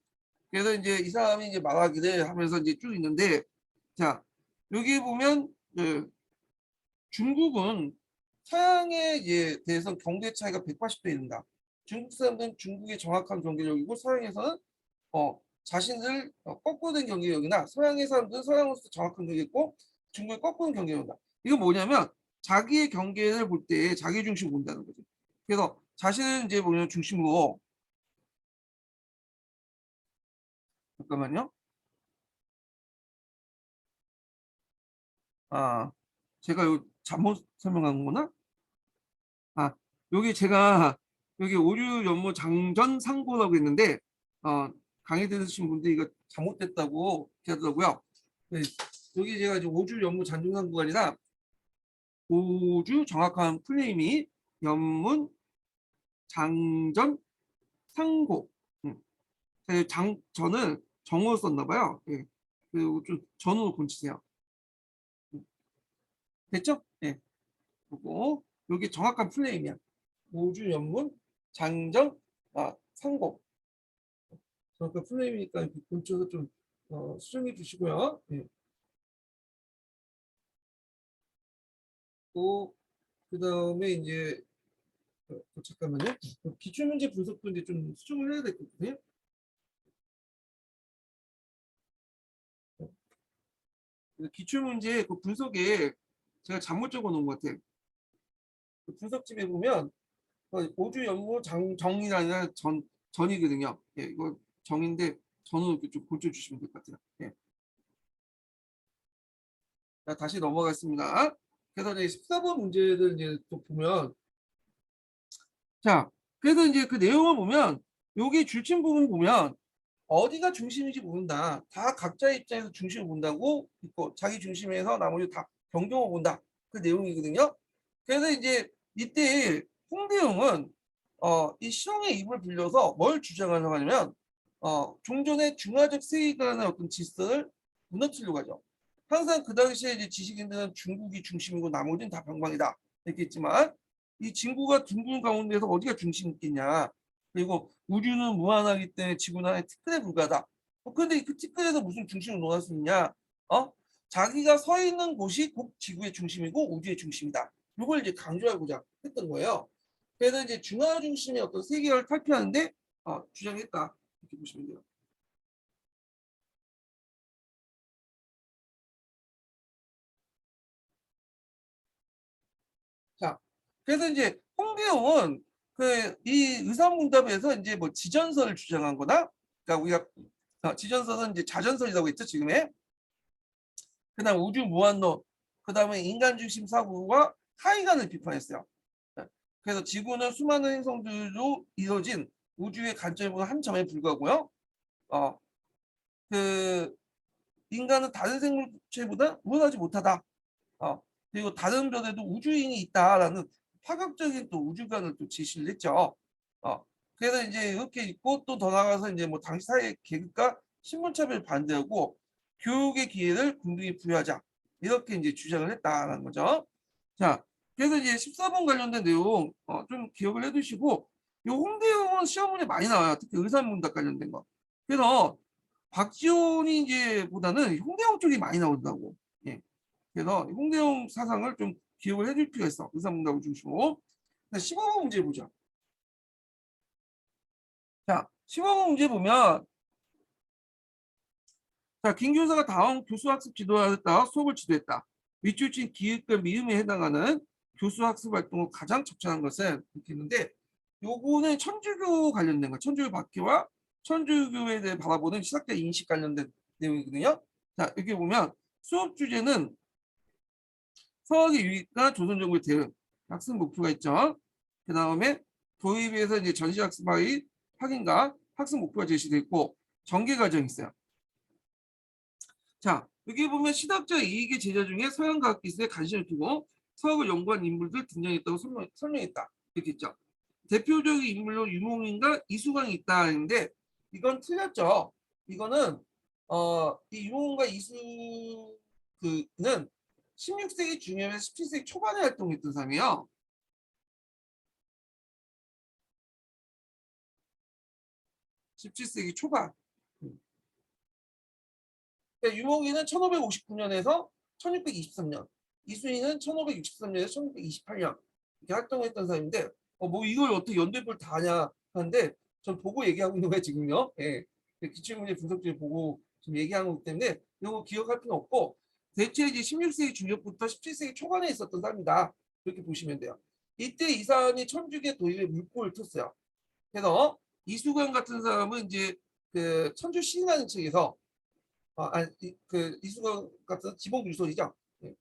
그래서 이제 이 사람이 이제 말하기를 하면서 이제 쭉 있는데, 자, 여기 보면 중국은 서양에 대해서 경제 차이가 180도 있는다. 중국 사람들은 중국의 정확한 경제력이고 서양에서는 자신을 꺾고된 경제력이나 서양의 사람들은 서양으로서 정확한 경제력 있고 중국의 꺾고된 경제력이다. 이건 뭐냐면 자기의 경계를 볼 때 자기 중심으로 본다는 거죠. 그래서 자신을 이제 보면 중심으로 잠깐만요. 아, 제가 요 잘못 설명한 거나? 아, 여기 제가 여기 오류 연모 장전 상고라고 했는데 강의 들으신 분들이 이거 잘못됐다고 하더라고요. 네, 여기 제가 이제 오주 연모 장전 상고가 아니라 오주 정확한 플레임이 연문 장전 상고. 저는 정어로 썼나 봐요. 예. 그리고 좀 전으로 고치세요. 됐죠? 예. 그리고 여기 정확한 플레임이야. 오주 연문 장전 상고. 정확한 플레임이니까 본쳐서 좀 수정해 주시고요. 예. 또 그다음에 이제 잠깐만요. 기출문제 분석도 이제 좀 수정을 해야 될 것 같아요. 기출문제 그 분석에 제가 잘못 적어 놓은 것 같아요. 그 분석집에 보면 오주 연무 정이가 아니라 전이거든요. 예, 이거 정인데 전으로 이렇게 좀 고쳐주시면 될 것 같아요. 예. 자, 다시 넘어가겠습니다. 그래서 이제 14번 문제를 이제 또 보면 자, 그래서 이제 그 내용을 보면 여기 줄침 부분 보면 어디가 중심인지 모른다. 다 각자의 입장에서 중심을 본다고 있고 자기 중심에서 나머지 다 변경을 본다. 그 내용이거든요. 그래서 이제 이때 홍대영은 이 실험의 입을 빌려서 뭘 주장하려고 하냐면 종전의 중화적 세계관의 어떤 질서를 무너뜨리려고 하죠. 항상 그 당시에 이제 지식인들은 중국이 중심이고 나머지는 다 방방이다 이렇게 했지만 이 진구가 둥근 가운데서 어디가 중심 있겠냐. 그리고 우주는 무한하기 때문에 지구는 하나의 티끌에 불과하다. 그런데 그 티끌에서 무슨 중심을 논할 수 있냐? 자기가 서 있는 곳이 곧 지구의 중심이고 우주의 중심이다. 이걸 이제 강조하고자 했던 거예요. 그래서 이제 중화 중심의 어떤 세계를 탈피하는데 주장했다. 이렇게 보시면 돼요. 자, 그래서 이제 홍계용은 이 의사문답에서 이제 뭐 지전설을 주장한 거다. 그러니까 우리가 지전설은 이제 자전설이라고 했죠, 지금에. 그다음 우주 무한론, 그다음에 인간 중심 사고와 하이간을 비판했어요. 그래서 지구는 수많은 행성들로 이루어진 우주의 관점의 한 점에 불과하고요. 어, 그 인간은 다른 생물체보다 우월하지 못하다. 그리고 다른 별에도 우주인이 있다라는 파격적인 또 우주관을 또 제시를 했죠. 그래서 이제 이렇게 있고 또 더 나아가서 이제 뭐 당시 사회 계급과 신분차별 반대하고 교육의 기회를 공동에 부여하자 이렇게 이제 주장을 했다라는 거죠. 자, 그래서 이제 14번 관련된 내용 좀 기억을 해두시고 이 홍대영은 시험 문제 많이 나와요. 특히 의사문답 관련된 거. 그래서 박지원이 이제 보다는 홍대영 쪽이 많이 나온다고. 예. 그래서 홍대영 사상을 좀 기억을 해줄 필요가 있어. 의사문답을 중심으로. 15번 문제 보자. 자, 15번 문제 보면 자, 김 교사가 다음 교수학습 지도하였다. 수업을 지도했다. 밑줄친 기읍과 미음에 해당하는 교수학습 활동을 가장 적절한 것은 이렇게 있는데 요거는 천주교 관련된 거, 천주교 박해와 천주교에 대해 바라보는 시각적 인식 관련된 내용이거든요. 자, 여기 보면 수업 주제는 서학의 유익과 조선정부의 대응, 학습 목표가 있죠. 그 다음에 도입에서 이제 전시학습의 확인과 학습 목표가 제시되어 있고 전개 과정이 있어요. 자, 여기 보면 신학자 이익의 제자 중에 서양 과학 기술에 관심을 두고 서학을 연구한 인물들 등장했다고 설명했다. 이렇게 있죠. 대표적인 인물로 유목민과 이수광이 있다 했는데 이건 틀렸죠. 이거는 이 유목민과 이수그는 16세기 중엽에서 17세기 초반에 활동했던 사람이에요. 17세기 초반. 그러니까 유목민은 1559년에서 1623년, 이수인은 1563년에서 1628년 이렇게 활동했던 사람인데 뭐 이걸 어떻게 연대별 다 하냐 하는데 전 보고 얘기하고 있는 거예요 지금요. 예. 기출문제 분석지를 보고 지금 얘기하는 거기 때문에 이거 기억할 필요 없고 대체 이제 16세기 중엽부터 17세기 초반에 있었던 사람이다 이렇게 보시면 돼요. 이때 이 사람이 천주교 도입에 물꼬를 텄어요. 그래서 이수관 같은 사람은 이제 그 천주 시인하는 책에서 그 이수관 같은 지복 유설이죠. 예.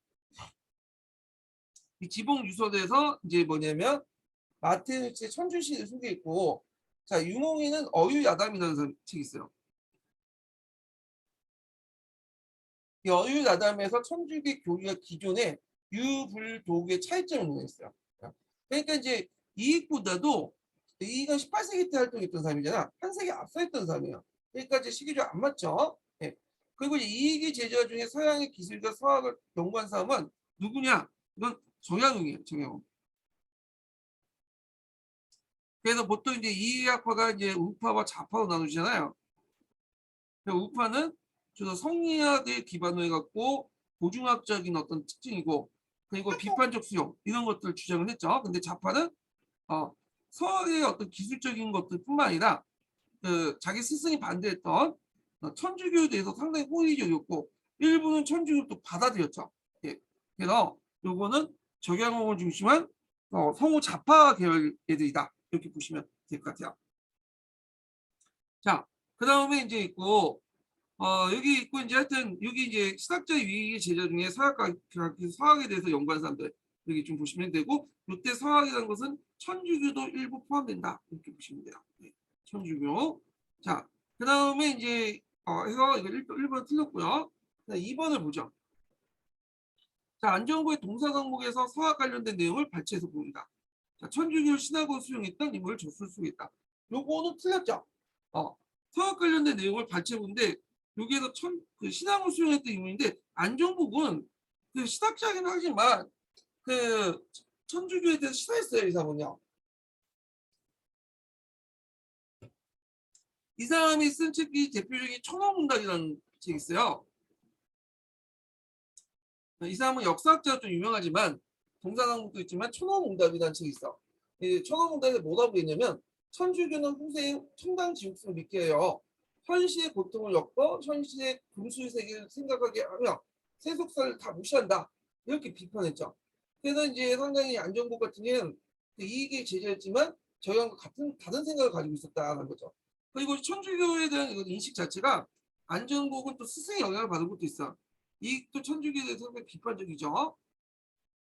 이 지복 유설에서 이제 뭐냐면 마테누스의 천주시를 소개했고, 자 유몽이는 어유야담이라는 책이 있어요. 이 어유야담에서 천주교 교리와 기존의 유불독의 차이점을 논했어요. 그러니까 이제 이익보다도 이익은 18세기 때 활동했던 사람이잖아. 한 세기 앞서 했던 사람이에요. 그러니까 이제 시기적 안 맞죠. 예. 그리고 이익의 제자 중에 서양의 기술과 서학을 연구한 사람은 누구냐? 이건 정약용이에요. 정약용. 그래서 보통 이제 이해학파가 이제 우파와 좌파로 나누잖아요. 우파는 주로 성리학에 기반을 해갖고 고중학적인 어떤 특징이고 그리고 비판적 수용 이런 것들 주장을 했죠. 근데 좌파는 서학의 어떤 기술적인 것들뿐만 아니라 그 자기 스승이 반대했던 천주교에 대해서 상당히 호의적이었고 일부는 천주교도 받아들였죠. 예. 그래서 요거는 적양홍을 중심한 성우 좌파 계열 애들이다 이렇게 보시면 될 것 같아요. 자, 그 다음에 이제 있고 여기 있고 이제 하여튼 여기 이제 시각적 위기 제자 중에 서학에 대해서 연구한 사람들 여기 좀 보시면 되고 이때 서학이라는 것은 천주교도 일부 포함된다 이렇게 보시면 돼요. 네. 천주교. 자, 그 다음에 이제 해서 이거 1번 틀렸고요. 2번을 보죠. 자, 안전부의 동사 강목에서 서학 관련된 내용을 발췌해서 봅니다. 자, 천주교 신학을 수용했던 인물을 줬을 수 있다. 요거는 틀렸죠. 서학 관련된 내용을 발췌해본데 여기에서 그 신학을 수용했던 인물인데 안정복은 그 신학자긴 하지만 그 천주교에 대해서 싫어했어요. 이 사람은요. 이 사람이 쓴 책이 대표적인 천호문답이라는 책이 있어요. 이 사람은 역사학자로 좀 유명하지만 동사강목도 있지만 천호문답이라는 책이 있어. 이 천호문답에 뭐라고 했냐면 천주교는 후세의 천당 지옥수를 믿게 해요. 현시의 고통을 엮어 현시의 금수의 세계를 생각하게 하며 세속사를 다 무시한다. 이렇게 비판했죠. 그래서 이제 상당히 안정복 같은 경우는 이익의 제자였지만 저희와 같은 다른 생각을 가지고 있었다는 거죠. 그리고 천주교에 대한 인식 자체가 안정복은 또 스승의 영향을 받은 것도 있어. 이익도 천주교에 대해서 상당히 비판적이죠.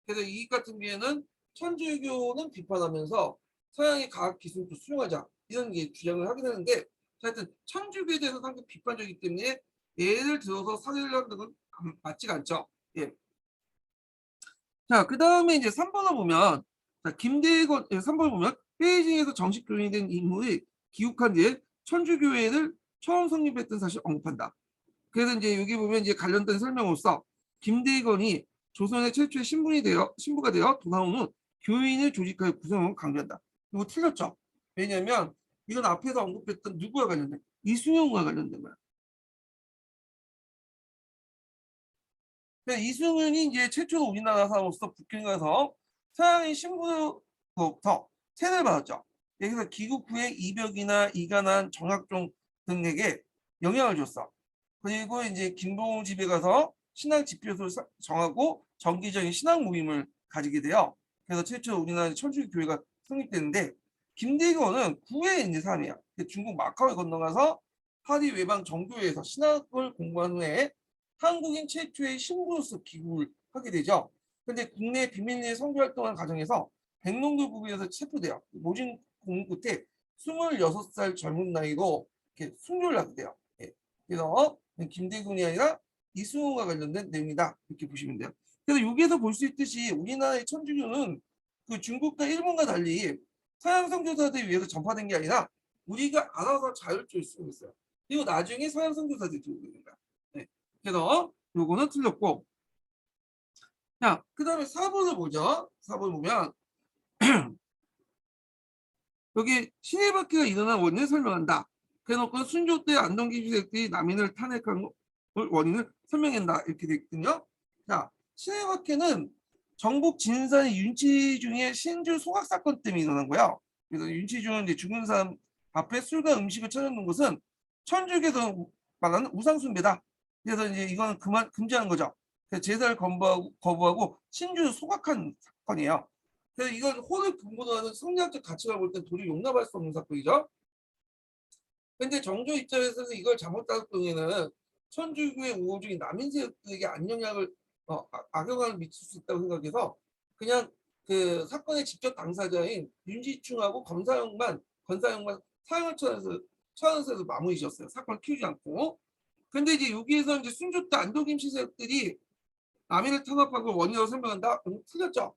그래서 이익 같은 경우에는 천주교는 비판하면서 서양의 과학 기술도 수용하자 이런 게 주장을 하긴 하는데 하여튼 천주교에 대해서 상당히 비판적이기 때문에 예를 들어서 사례를 하는 건 맞지가 않죠. 예. 자, 그 다음에 이제 3번을 보면 자, 김대건 3번을 보면 베이징에서 정식 교인이 된 인물이 귀국한 뒤에 천주교회를 처음 성립했던 사실을 언급한다. 그래서 이제 여기 보면 이제 관련된 설명으로서 김대건이 조선의 최초의 신부가 되어 돌아온 후 교인을 조직하여 구성을 강조한다. 이거 틀렸죠? 왜냐하면 이건 앞에서 언급했던 누구와 관련된 이승용과 관련된 거야. 이승윤이 이제 최초로 우리나라 사람으로서 북경에 가서 서양의 신부 그로부터 세를 받았죠. 그래서 귀국 후에 이벽이나 이간한 정학종 등에게 영향을 줬어. 그리고 이제 김봉우 집에 가서 신앙 지표를 정하고 정기적인 신앙 모임을 가지게 돼요. 그래서 최초 우리나라 천주교 교회가 성립되는데 김대건은 구에 이제 사람이야. 중국 마카오에 건너가서 파리 외방 정교회에서 신학을 공부한 후에 한국인 최초의 신부로서 귀국을 하게 되죠. 근데 국내 비밀리에 선교 활동하는 과정에서 백농도 부부에서 체포돼요. 모진 공부 끝에 26살 젊은 나이로 이렇게 순교를 하게 돼요. 예. 그래서 김대군이 아니라 이승우가 관련된 내용이다. 이렇게 보시면 돼요. 그래서 여기에서 볼 수 있듯이 우리나라의 천주교는 그 중국과 일본과 달리 서양 선교사들에 의해서 전파된 게 아니라 우리가 알아서 자율적으로 쓰고 있어요. 그리고 나중에 서양 선교사들이 들어오게 됩니다. 네. 그래서 요거는 틀렸고, 자, 그 다음에 4번을 보죠. 4번 보면 여기 신해바퀴가 일어난 원인을 설명한다. 그래놓고 순조 때 안동기 주색들이 남인을 탄핵한 원인을 설명한다. 이렇게 되어 있거든요. 자, 신해바퀴는 정복 진산의 윤치중의 신주 소각 사건 때문에 일어난 거예요. 그래서 윤치중은 이제 죽은 사람 앞에 술과 음식을 차려놓은 것은 천주교에서 말하는 우상숭배다. 그래서 이제 이거는 그만 금지하는 거죠. 그래서 제사를 거부하고 신주를 소각한 사건이에요. 그래서 이건 혼을 근거로 하는 성리학적 가치가 볼 땐 도저히 용납할 수 없는 사건이죠. 근데 정조 입장에서는 이걸 잘못 따를 경우에는 천주교의 우호적인 남인세력들에게 안영향을 악영향을 미칠 수 있다고 생각해서 그냥 그 사건의 직접 당사자인 윤지충하고 권사형만 사형을 처하면서 마무리 지었어요. 사건을 키우지 않고. 근데 이제 여기에서 이제 순조 때 안동김 시세력들이 남인을 탄압하고 원인으로 설명한다? 틀렸죠.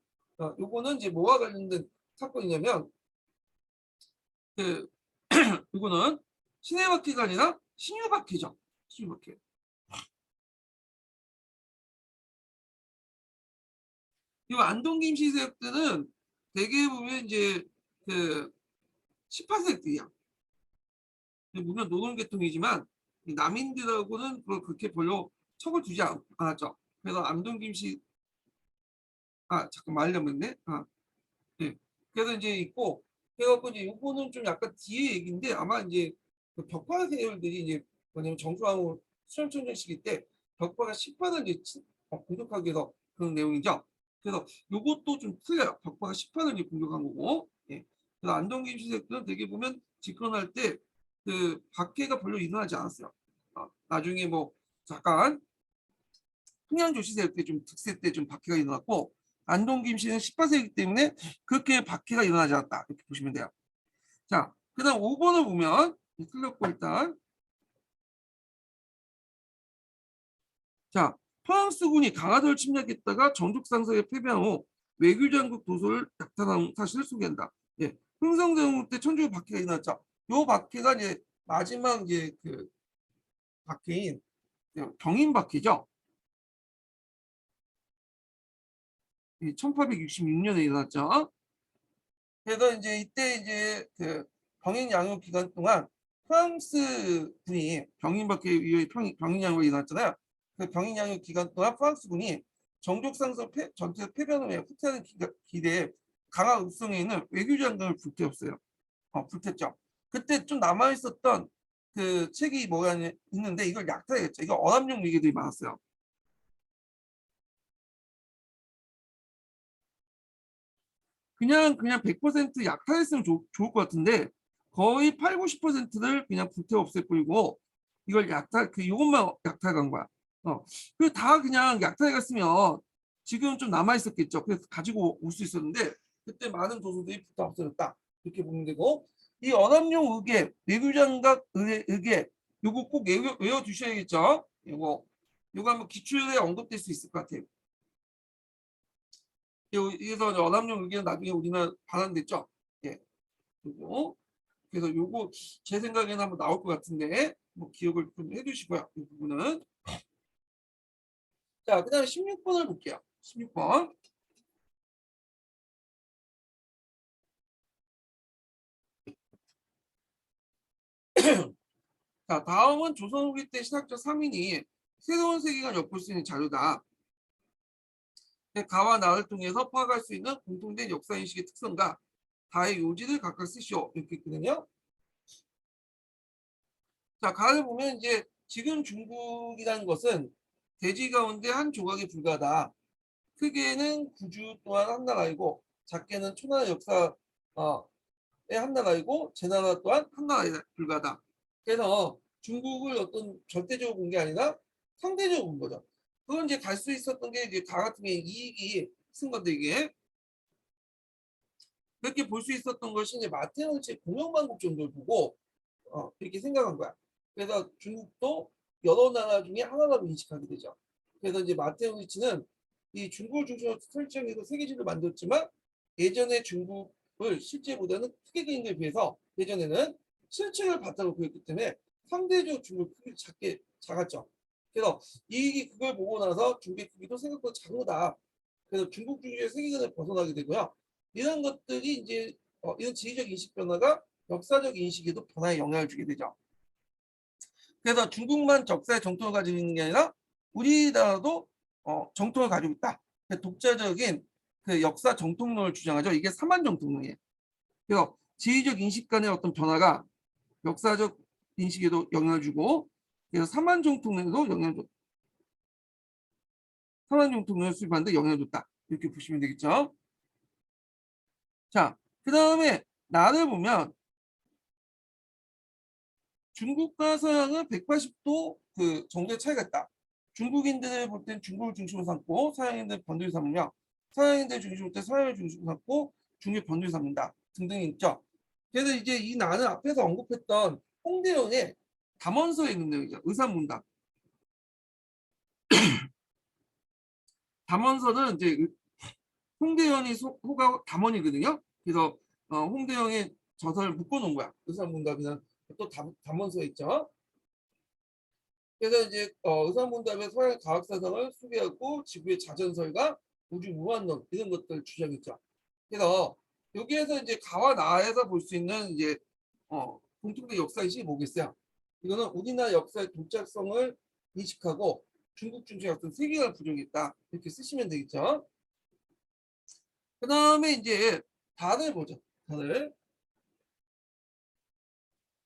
요거는 이제 뭐와 관련된 사건이냐면 그 이거는 신해바퀴가 아니라 신유바퀴죠. 신유바퀴. 이 안동김 시세력들은 대개 보면 이제 그 18세력들이야. 물론 노동계통이지만 남인들하고는 그렇게 별로 척을 두지 않았죠. 그래서 안동김 씨, 잠깐 말려면네. 네. 그래서 이제 있고, 그래갖고 이제 요거는 좀 약간 뒤에 얘기인데 아마 이제 그 벽화 세율들이 이제 뭐냐면 정수왕후 수령천정 시기 때 벽화가 10판을 이제 공격하기 위해서 그런 내용이죠. 그래서 요것도 좀 틀려요. 벽화가 10판을 이제 공격한 거고. 예. 그래서 안동김 시색들은 되게 보면 집권할 때 그 박해가 별로 일어나지 않았어요. 나중에 뭐 잠깐 흥양조 시대 때좀 득세 때 좀 박해가 일어났고 안동김 씨는 18세이기 때문에 그렇게 박해가 일어나지 않았다. 이렇게 보시면 돼요. 자, 그 다음 5번을 보면 틀렸고 일단 자, 프랑스군이 강화도를 침략했다가 정족상석에 패배한 후 외교장국 도서를 약탈한 사실을 소개한다. 예, 흥성대원 때 천주교 박해가 일어났죠. 요 박해가 이제 마지막 이제 그 박해인 경인 박해죠. 1866년에 일어났죠. 그래서 이제 이때 이제 그 병인 양육 기간 동안 프랑스 군이 병인밖에 위해 병인 양육이 일어났잖아요. 그 병인 양육 기간 동안 프랑스 군이 정족상서 전투에서 패배한 후에 후퇴하는 기대에 강화 읍성에 있는 외교장관을 불태웠어요. 불태웠죠. 그때 좀 남아 있었던 그 책이 뭐가 있는데 이걸 약탈했죠. 이거 어람용 위기들이 많았어요. 그냥 100% 약탈했으면 좋을 것 같은데 거의 8, 90%를 그냥 불태워 없앨 뿐이고 이걸 이것만 약탈한 거야. 그리고 다 그냥 약탈해 갔으면 지금 좀 남아 있었겠죠. 그래서 가지고 올 수 있었는데 그때 많은 도서들이 불타 없어졌다. 이렇게 보면 되고 이 언합용 의계, 내규장각 의계 요거 꼭 외워 두셔야겠죠. 요거 한번 기출에 언급될 수 있을 것 같아요. 그래서 언합용 의견은 나중에 우리는 반환됐죠. 예. 그리고 그래서 요거 제 생각에는 한번 나올 것 같은데 뭐 기억을 좀 해두시고요. 이 부분은 자 그다음에 16번을 볼게요. 16번. 자 다음은 조선 후기 때 신학적 3인이 새로운 세계관을 엿볼 수 있는 자료다. 가와 나를 통해서 파악할 수 있는 공통된 역사인식의 특성과 다의 요지를 각각 쓰시오. 이렇게 있거든요. 자, 가를 보면 이제 지금 중국이라는 것은 대지 가운데 한 조각에 불과하다. 크게는 구주 또한 한 나라이고 작게는 초나라 역사의 한 나라이고 제나라 또한 한 나라에 불과하다. 그래서 중국을 어떤 절대적으로 본 게 아니라 상대적으로 본 거죠. 그건 이제 갈 수 있었던 게 이제 가 같은 게 이익이 쓴 건데 이게 그렇게 볼 수 있었던 것이 이제 마테노치의 공영방국 정도를 보고 이렇게 생각한 거야. 그래서 중국도 여러 나라 중에 하나라고 인식하게 되죠. 그래서 이제 마테노치는 이 중국을 중심으로 설정해서 세계지를 만들었지만 예전에 중국을 실제보다는 크게 그린 것에 비해서 예전에는 실체를 바탕으로 그렸기 때문에 상대적으로 중국 크기 작았죠. 그래서 이익이 그걸 보고 나서 중국의 크기도 생각보다 작다. 그래서 중국 중심의 세계관을 벗어나게 되고요. 이런 것들이 이제 이런 지리적 인식 변화가 역사적 인식에도 변화에 영향을 주게 되죠. 그래서 중국만 적사의 정통을 가지고 있는 게 아니라 우리나라도 정통을 가지고 있다. 독자적인 그 역사 정통론을 주장하죠. 이게 삼한 정통론이에요. 그래서 지리적 인식 간의 어떤 변화가 역사적 인식에도 영향을 주고 그래서 삼한 정통론에도 영향을 줬다. 삼한 정통론을 수립하는데 영향을 줬다. 이렇게 보시면 되겠죠. 자, 그 다음에 나를 보면 중국과 서양은 180도 그 정도의 차이가 있다. 중국인들을 볼 땐 중국을 중심으로 삼고 서양인들 번들을 삼으며 서양인들 중심으로 볼 때 서양을 중심으로 삼고 중국을 번들을 삼는다. 등등이 있죠. 그래서 이제 이 나는 앞에서 언급했던 홍대영의 담원서에 있는 내용이죠. 의산문답. 담원서는 이제 홍대영이 호가 담원이거든요. 그래서 홍대영의 저서를 묶어놓은 거야. 의산문답이나 또 담원서에 있죠. 그래서 이제 의산문답의 서양 과학사상을 소개하고 지구의 자전설과 우주 무한론 이런 것들 주장했죠. 그래서 여기에서 이제 가와 나에서 볼 수 있는 이제 공통된 역사인식이 뭐겠어요? 이거는 우리나라 역사의 도착성을 인식하고 중국 중심의 어떤 세계관을 부정했다 이렇게 쓰시면 되겠죠. 그 다음에 이제 단을 보죠. 단을.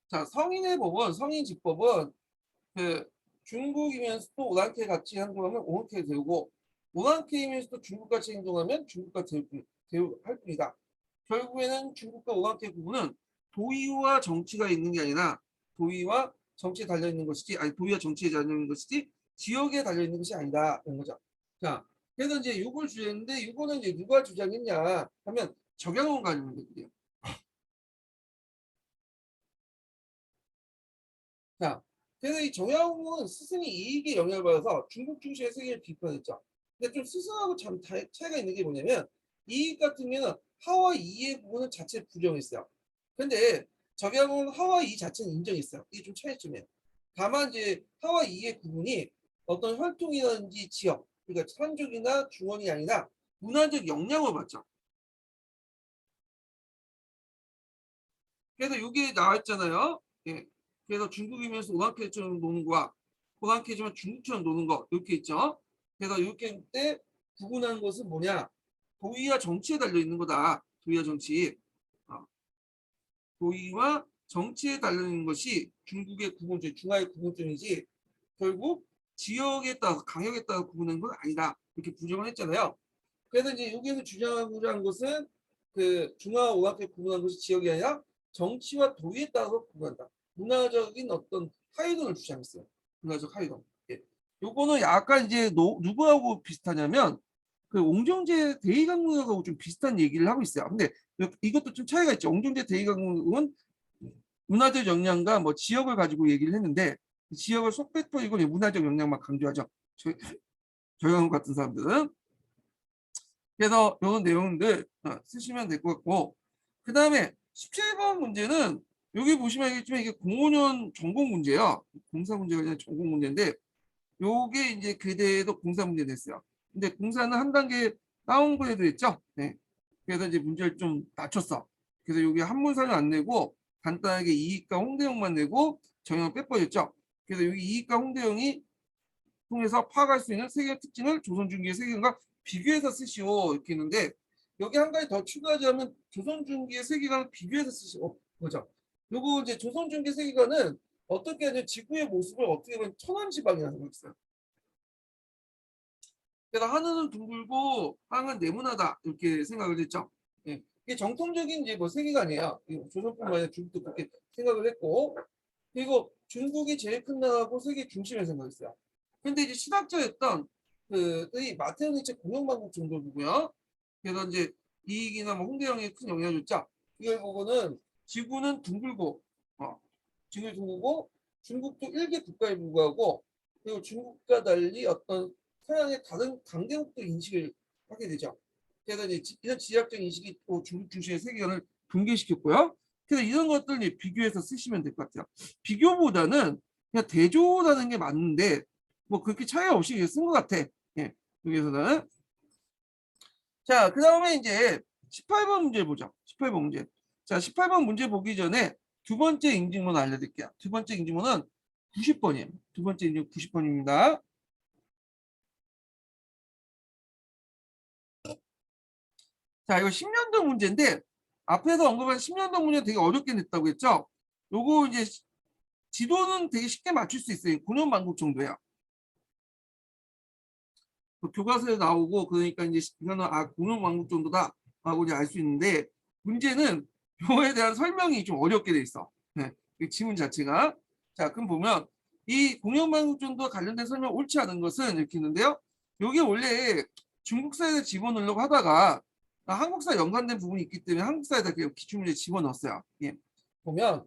자, 성인의 법은 성인 집법은 그 중국이면서도 오랑캐 같이 행동하면 오랑캐 되고 오랑캐이면서도 중국같이 행동하면 중국같이 할 뿐이다. 결국에는 중국과 오랑캐 구분은 도의와 정치가 있는 게 아니라 도의와 정치에 달려 있는 것이지 아니 도의와 정치에 달려 있는 것이지 지역에 달려 있는 것이 아니다 이런 거죠. 자, 그래서 이제 이걸 주장했는데 이거는 이제 누가 주장했냐 하면 적양원 관련들이에요. 자, 그래서 이 정약용은 스승이 이익에 영향을 받아서 중국 중시의 세계를 비판했죠. 근데 좀 스승하고 참 차이가 있는 게 뭐냐면 이익 같은 경우는 하와 이의 부분은 자체 부정했어요. 근데 정약용은 하와 이 자체는 인정했어요. 이게 좀 차이점이에요. 다만 이제 하와 이의 부분이 어떤 혈통이라든지 지역, 그러니까 산족이나 중원이 아니라 문화적 영향을 받죠. 그래서 여기 나와 있잖아요. 예. 그래서 중국이면서 오랑캐처럼 노는 거와 오랑캐지만 중국처럼 노는 거 이렇게 있죠. 그래서 이렇게 때 구분하는 것은 뭐냐? 도의와 정치에 달려 있는 거다. 도의와 정치. 어, 도의와 정치에 달려 있는 것이 중국의 구분점, 중화의 구분점이지 결국 지역에 따라서 강역에 따라 구분하는 건 아니다. 이렇게 부정을 했잖아요. 그래서 이제 여기에서 주장하고자 하는 것은 그 중화 오락회 구분한 것이 지역이 아니라 정치와 도의에 따라서 구분한다. 문화적인 어떤 하위론을 주장했어요. 문화적 하위론. 예. 요거는 약간 이제 누구하고 비슷하냐면 그 옹정제 대의강론하고 좀 비슷한 얘기를 하고 있어요. 근데 이것도 좀 차이가 있죠. 옹정제 대의강론은 문화적 역량과 뭐 지역을 가지고 얘기를 했는데 지역을 쏙 빼버리고 문화적 역량만 강조하죠. 저희 같은 사람들은. 그래서 이런 내용들 쓰시면 될 것 같고 그 다음에 17번 문제는 여기 보시면 알겠지만 이게 05년 전공 문제예요. 공사 문제가 아니라 전공 문제인데 요게 이제 교대에도 공사 문제 됐어요. 근데 공사는 한 단계 다운그레이드 했죠. 네. 그래서 이제 문제를 좀 낮췄어. 그래서 여기 한문사를 안 내고 간단하게 이익과 홍대형만 내고 정형을 빼버렸죠. 그래서 여기 이익과 홍대형이 통해서 파악할 수 있는 세계 특징을 조선 중기의 세계관과 비교해서 쓰시오 이렇게 있는데 여기 한 가지 더 추가하자면 조선 중기의 세계관을 비교해서 쓰시고 거죠. 요거 이제 조선 중기 세계관은 어떻게 하냐 지구의 모습을 어떻게 보면 천원지방이라는 거 있어요. 그래서 하늘은 둥글고 땅은 네모나다 이렇게 생각을 했죠. 예. 이게 정통적인 이제 뭐 세계관이에요. 조선뿐만 아니라 중국도 그렇게 생각을 했고 그리고 중국이 제일 큰 나라고 세계 중심에 생각했어요. 근데 이제 신학자였던 이 마테오 니체 공영방국 정도고요. 그래서 이제 이익이나 뭐 홍대영에 큰 영향을 줬죠. 이걸 보고는 지구는 둥글고 지구는 둥글고 중국도 일개 국가에 불과하고 그리고 중국과 달리 어떤 서양의 다른 강대국도 인식을 하게 되죠. 그래서 이제 이런 지리학적 인식이 또 중국 중심의 세계관을 붕괴시켰고요. 그래서 이런 것들 비교해서 쓰시면 될 것 같아요. 비교보다는 그냥 대조라는 게 맞는데 뭐 그렇게 차이 없이 쓴 것 같아. 예, 여기서는. 자, 그 다음에 이제 18번 문제 보죠. 18번 문제. 자, 18번 문제 보기 전에 두 번째 인증문 알려드릴게요. 두 번째 인증문은 90번이에요. 두 번째 인증 90번입니다. 자, 이거 10년도 문제인데 앞에서 언급한 10년도 문제 되게 어렵게 냈다고 했죠? 요거 이제 지도는 되게 쉽게 맞출 수 있어요. 9년 만국 정도야. 교과서에 나오고 그러니까 이제 이거는 9년 만국 정도다 하고 이제 알 수 있는데 문제는 요거에 대한 설명이 좀 어렵게 돼 있어. 네, 이 지문 자체가. 자, 그럼 보면 이 9년 만국 정도와 관련된 설명 옳지 않은 것은 이렇게 있는데요. 요게 원래 중국사에다 집어넣으려고 하다가 한국사 연관된 부분이 있기 때문에 한국사에다 기출문제 집어넣었어요. 예. 보면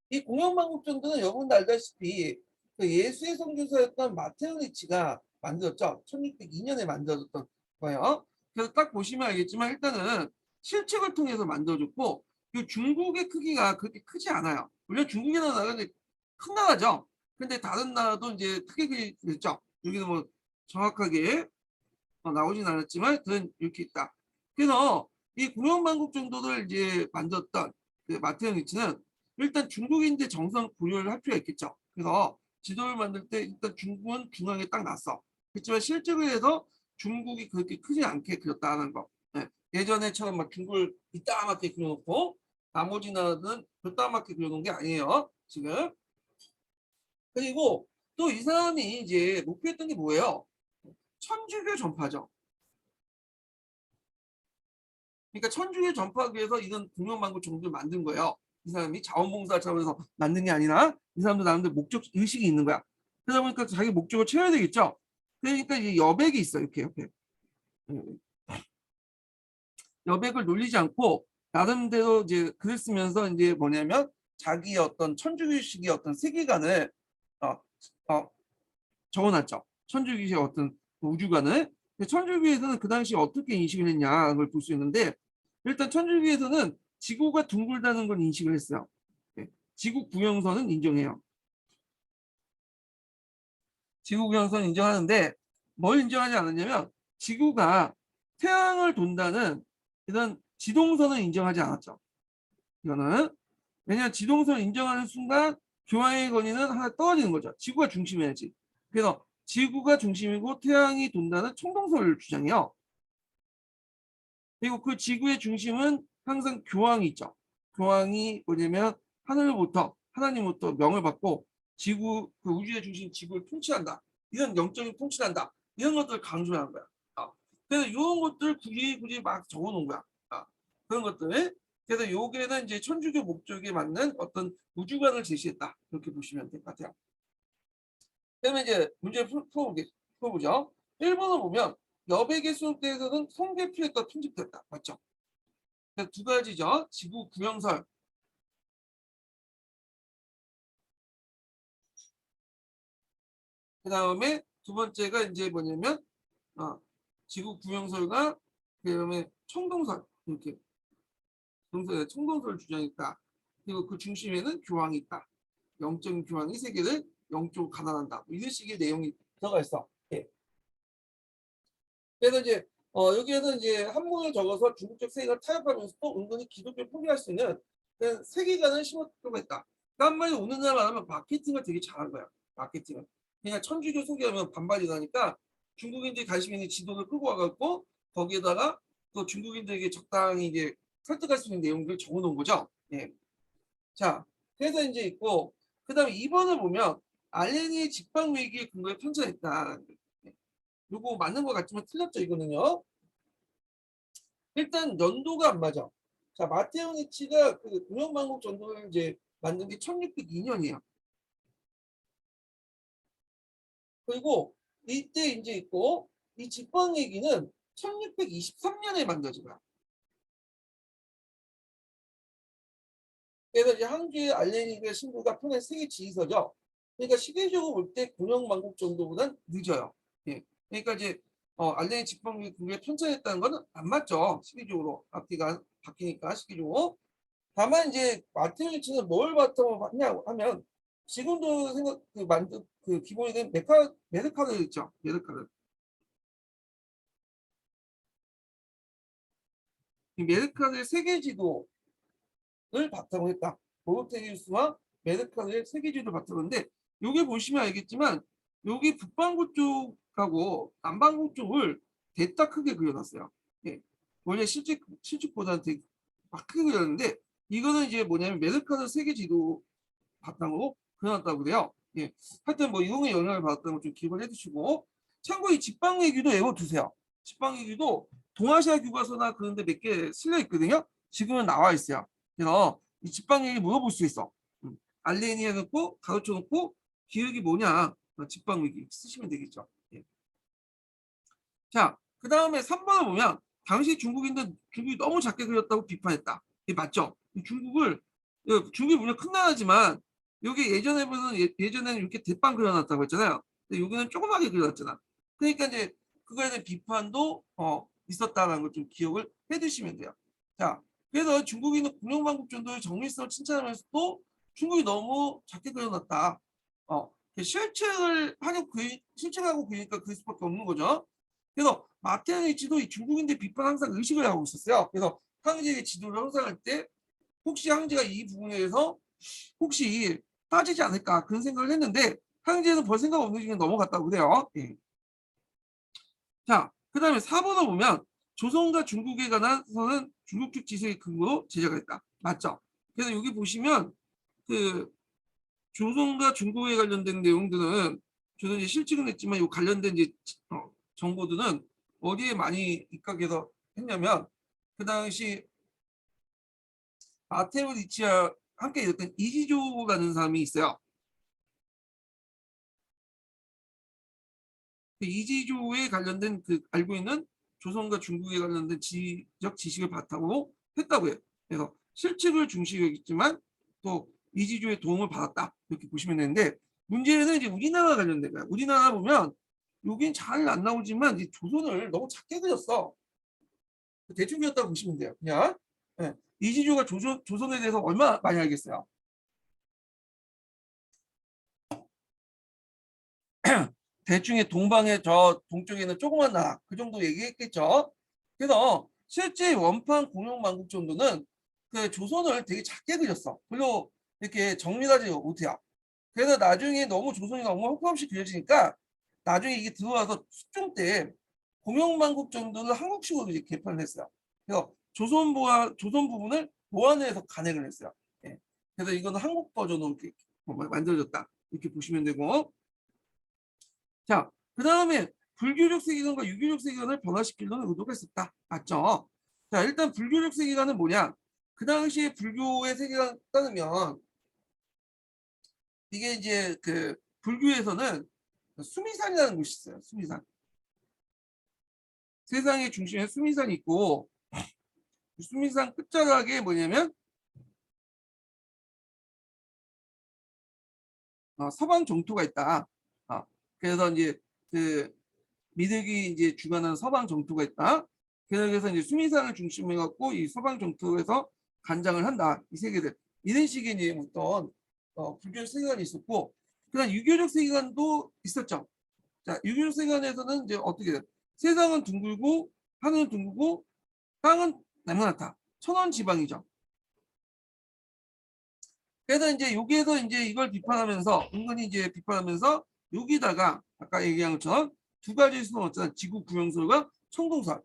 이 공영방국전도는 여러분도 알다시피 그 예수의 선교사였던 마테오 니치가 만들었죠. 1602년에 만들어졌던 거예요. 그래서 딱 보시면 알겠지만 일단은 실책을 통해서 만들어졌고 이 중국의 크기가 그렇게 크지 않아요. 물론 중국이라는 나라는 큰 나라죠. 근데 다른 나라도 이제 크게 그랬죠. 여기는 뭐 정확하게 나오진 않았지만 그런 이렇게 있다. 그래서 이 공영방국 정도를 이제 만들었던 그 마테오 니치는 일단 중국인들 정선 고려를 할 필요가 있겠죠. 그래서 지도를 만들 때 일단 중국은 중앙에 딱 놨어. 그렇지만 실제로 해서 중국이 그렇게 크지 않게 그렸다는 거. 네. 예전에처럼 막 중국을 이따만하게 그려놓고 나머지 나라는 그따만하게 그려놓은 게 아니에요. 지금. 그리고 또 이 사람이 이제 목표했던 게 뭐예요? 천주교 전파죠. 그러니까 천주교 전파하기 위해서 이런 공영방국 정도를 만든 거예요. 이 사람이 자원봉사 차원에서 만든 게 아니라 이 사람도 나름대로 목적 의식이 있는 거야. 그러다 보니까 자기 목적을 채워야 되겠죠. 그러니까 이제 여백이 있어 이렇게 옆에 여백을 놀리지 않고 나름대로 이제 글을 쓰면서 이제 뭐냐면 자기의 어떤 천주교식의 어떤 세계관을 어, 어, 적어놨죠. 천주교식의 어떤 우주관을. 천주교에서는 그 당시 어떻게 인식을 했냐를 볼 수 있는데 일단 천주교에서는 지구가 둥글다는 걸 인식을 했어요. 네. 지구 구형선은 인정해요. 지구 구형선 인정하는데 뭘 인정하지 않았냐면 지구가 태양을 돈다는 이런 지동선을 인정하지 않았죠. 이거는 왜냐하면 지동선을 인정하는 순간 교황의 권위는 하나 떨어지는 거죠. 지구가 중심이어야지. 그래서 지구가 중심이고 태양이 돈다는 총동설을 주장해요. 그리고 그 지구의 중심은 항상 교황이 있죠. 교황이 뭐냐면 하늘로부터 하나님부터 명을 받고 지구 그 우주의 중심 지구를 통치한다. 이런 영적인 통치한다. 이런 것들을 강조하는 거야. 그래서 이런 것들 굳이 막 적어놓은 거야. 그런 것들. 그래서 요게는 이제 천주교 목적에 맞는 어떤 우주관을 제시했다. 이렇게 보시면 될 것 같아요. 그러면 이제 문제 풀어보죠. 1번을 보면 여백의 수록대에서는 성계표에다 편집됐다. 맞죠? 두 가지죠. 지구 구형설. 그 다음에 두 번째가 이제 뭐냐면 지구 구형설과 그다음에 총동설 이렇게 총동설을 주장했다. 그리고 그 중심에는 교황이 있다. 영적인 교황이 세계를 영적으로 가난한다. 이런 식의 내용이 들어가 있어. 예. 그래서 이제 여기에서 이제 한문을 적어서 중국적 세계관을 타협하면서 또 은근히 기독교를 포기할 수 있는 세계관을 심어주고 했다. 그러니까 한마디 오늘날 말하면 마케팅을 되게 잘한 거야. 마케팅을. 그냥 천주교 소개하면 반발이 나니까 중국인들이 관심 있는 지도를 끌고 와갖고 거기에다가 또 중국인들에게 적당히 이제 설득할 수 있는 내용들을 적어놓은 거죠. 예. 자, 그래서 이제 있고, 그다음에 2번을 보면 알렌이 직방 위기의 근거에 편찬했다. 예. 요거 맞는 것 같지만 틀렸죠, 이거는요. 일단 연도가 안 맞아. 자, 마테오 니치가 그 공영방국 전도를 이제 만든 게 1602년이에요. 그리고 이때 이제 있고, 이 직방 얘기는 1623년에 만들어진 거야. 그래서 이제 항주의 알레니가 신부가 펴낸 세계 지휘서죠. 그러니까 시대적으로 볼 때 공영방국 정도보단 늦어요. 예. 그러니까 이제 알레니 직방국이 그게 편찬했다는 거는 안 맞죠. 시기적으로 앞뒤가 바뀌니까 시기적으로. 다만 이제 마테오니치는 뭘 바탕으로 하냐 하면 지금도 생각 그 만든 그 기본이 된 메르카르 있죠. 메르카르. 이 메르카르의 세계 지도를 바탕으로 했다. 보르테기우스와 메르카르의 세계 지도를 바탕으로 했는데 여기 보시면 알겠지만 여기 북반구 쪽하고 남반구 쪽을 대따 크게 그려놨어요. 예. 원래 실측보다는 되게 막 크게 그렸는데 이거는 이제 뭐냐면 메르카르 세계 지도 바탕으로 그려놨다고 그래요. 예. 하여튼 뭐 이동의 영향을 받았다는 걸 좀 기억을 해두시고 참고 이 직방 얘기도 외워두세요. 직방 얘기도 동아시아 교과서나 그런 데 몇 개 실려 있거든요. 지금은 나와 있어요. 그래서 이 직방 얘기 물어볼 수 있어. 알레니아 놓고 가르쳐 놓고 기억이 뭐냐 직방 얘기 쓰시면 되겠죠. 예. 자, 그 다음에 3번을 보면 당시 중국인들 중국이 너무 작게 그렸다고 비판했다. 이게 맞죠? 중국이 물론 큰 나라지만 여기 예전에는 이렇게 대빵 그려놨다고 했잖아요. 근데 여기는 조그맣게 그려놨잖아. 그러니까 이제 그거에 대한 비판도 있었다는 걸 좀 기억을 해두시면 돼요. 자, 그래서 중국인은 공영방국 정도의 정밀성을 칭찬하면서도 중국이 너무 작게 그려놨다. 실측하고 그리니까 그럴 수밖에 없는 거죠. 그래서 마테아니치도 이 중국인들 비판 항상 의식을 하고 있었어요. 그래서 황제의 지도를 형성할 때 혹시 황제가 이 부분에 대해서 혹시 따지지 않을까 그런 생각을 했는데 황제는 별 생각 없는 중에 넘어갔다고 그래요. 예. 자, 그 다음에 4번을 보면 조선과 중국에 관한 서는 중국적 지식의 근거로 제작을 했다. 맞죠? 그래서 여기 보시면 그 조선과 중국에 관련된 내용들은 저는 이제 실직은 했지만 이 관련된 이제 정보들은 어디에 많이 입각해서 했냐면 그 당시 마테오 리치와 함께 일했던 이지조라는 사람이 있어요. 그 이지조에 관련된 그 알고 있는 조선과 중국에 관련된 지적 지식을 바탕으로 했다고 해요. 그래서 실측을 중시했지만 또 이지조의 도움을 받았다 이렇게 보시면 되는데 문제는 이제 우리나라 관련된 거야. 우리나라 보면 여긴 잘 안 나오지만 이 조선을 너무 작게 그렸어. 대충 그렸다고 보시면 돼요. 그냥 네. 이지조가 조선에 대해서 얼마나 많이 알겠어요. 대충의 동방의 저 동쪽에는 조그만 나라 그 정도 얘기했겠죠. 그래서 실제 원판 공영만국 정도는 그 조선을 되게 작게 그렸어. 별로 이렇게 정밀하지 못해요. 그래서 나중에 너무 조선이 너무 형편없이 그려지니까 나중에 이게 들어와서 수중 때 공영만국 정도는 한국식으로 이제 개편을 했어요. 그래서 조선 부분을 보완을 해서 간행을 했어요. 예. 그래서 이거는 한국 버전으로 이렇게 만들어졌다. 이렇게 보시면 되고. 자, 그 다음에 불교적 세계관과 유교적 세계관을 변화시키려는 의도가 있었다. 맞죠? 자, 일단 불교적 세계관은 뭐냐? 그 당시에 불교의 세계관 따르면 이게 이제 그 불교에서는 수미산이라는 곳이 있어요. 수미산. 세상의 중심에 수미산이 있고 수미산 끝자락에 뭐냐면 서방 정토가 있다. 그래서 이제 그 미륵이 이제 주관하는 서방 정토가 있다. 그래서 이제 수미산을 중심으로 해갖고 이 서방 정토에서 간장을 한다. 이 세계들 이런 식의 이제 어떤 불교적 세계관이 있었고, 그다음 유교적 세계관도 있었죠. 자, 유교적 세계관에서는 이제 어떻게 돼? 세상은 둥글고 하늘은 둥글고 땅은 네모나다. 천원 지방이죠. 그래서 이제 여기에서 이제 이걸 비판하면서 은근히 이제 비판하면서 여기다가 아까 얘기한 것처럼 두 가지 수는 어쩌나 지구 구명설과 청동설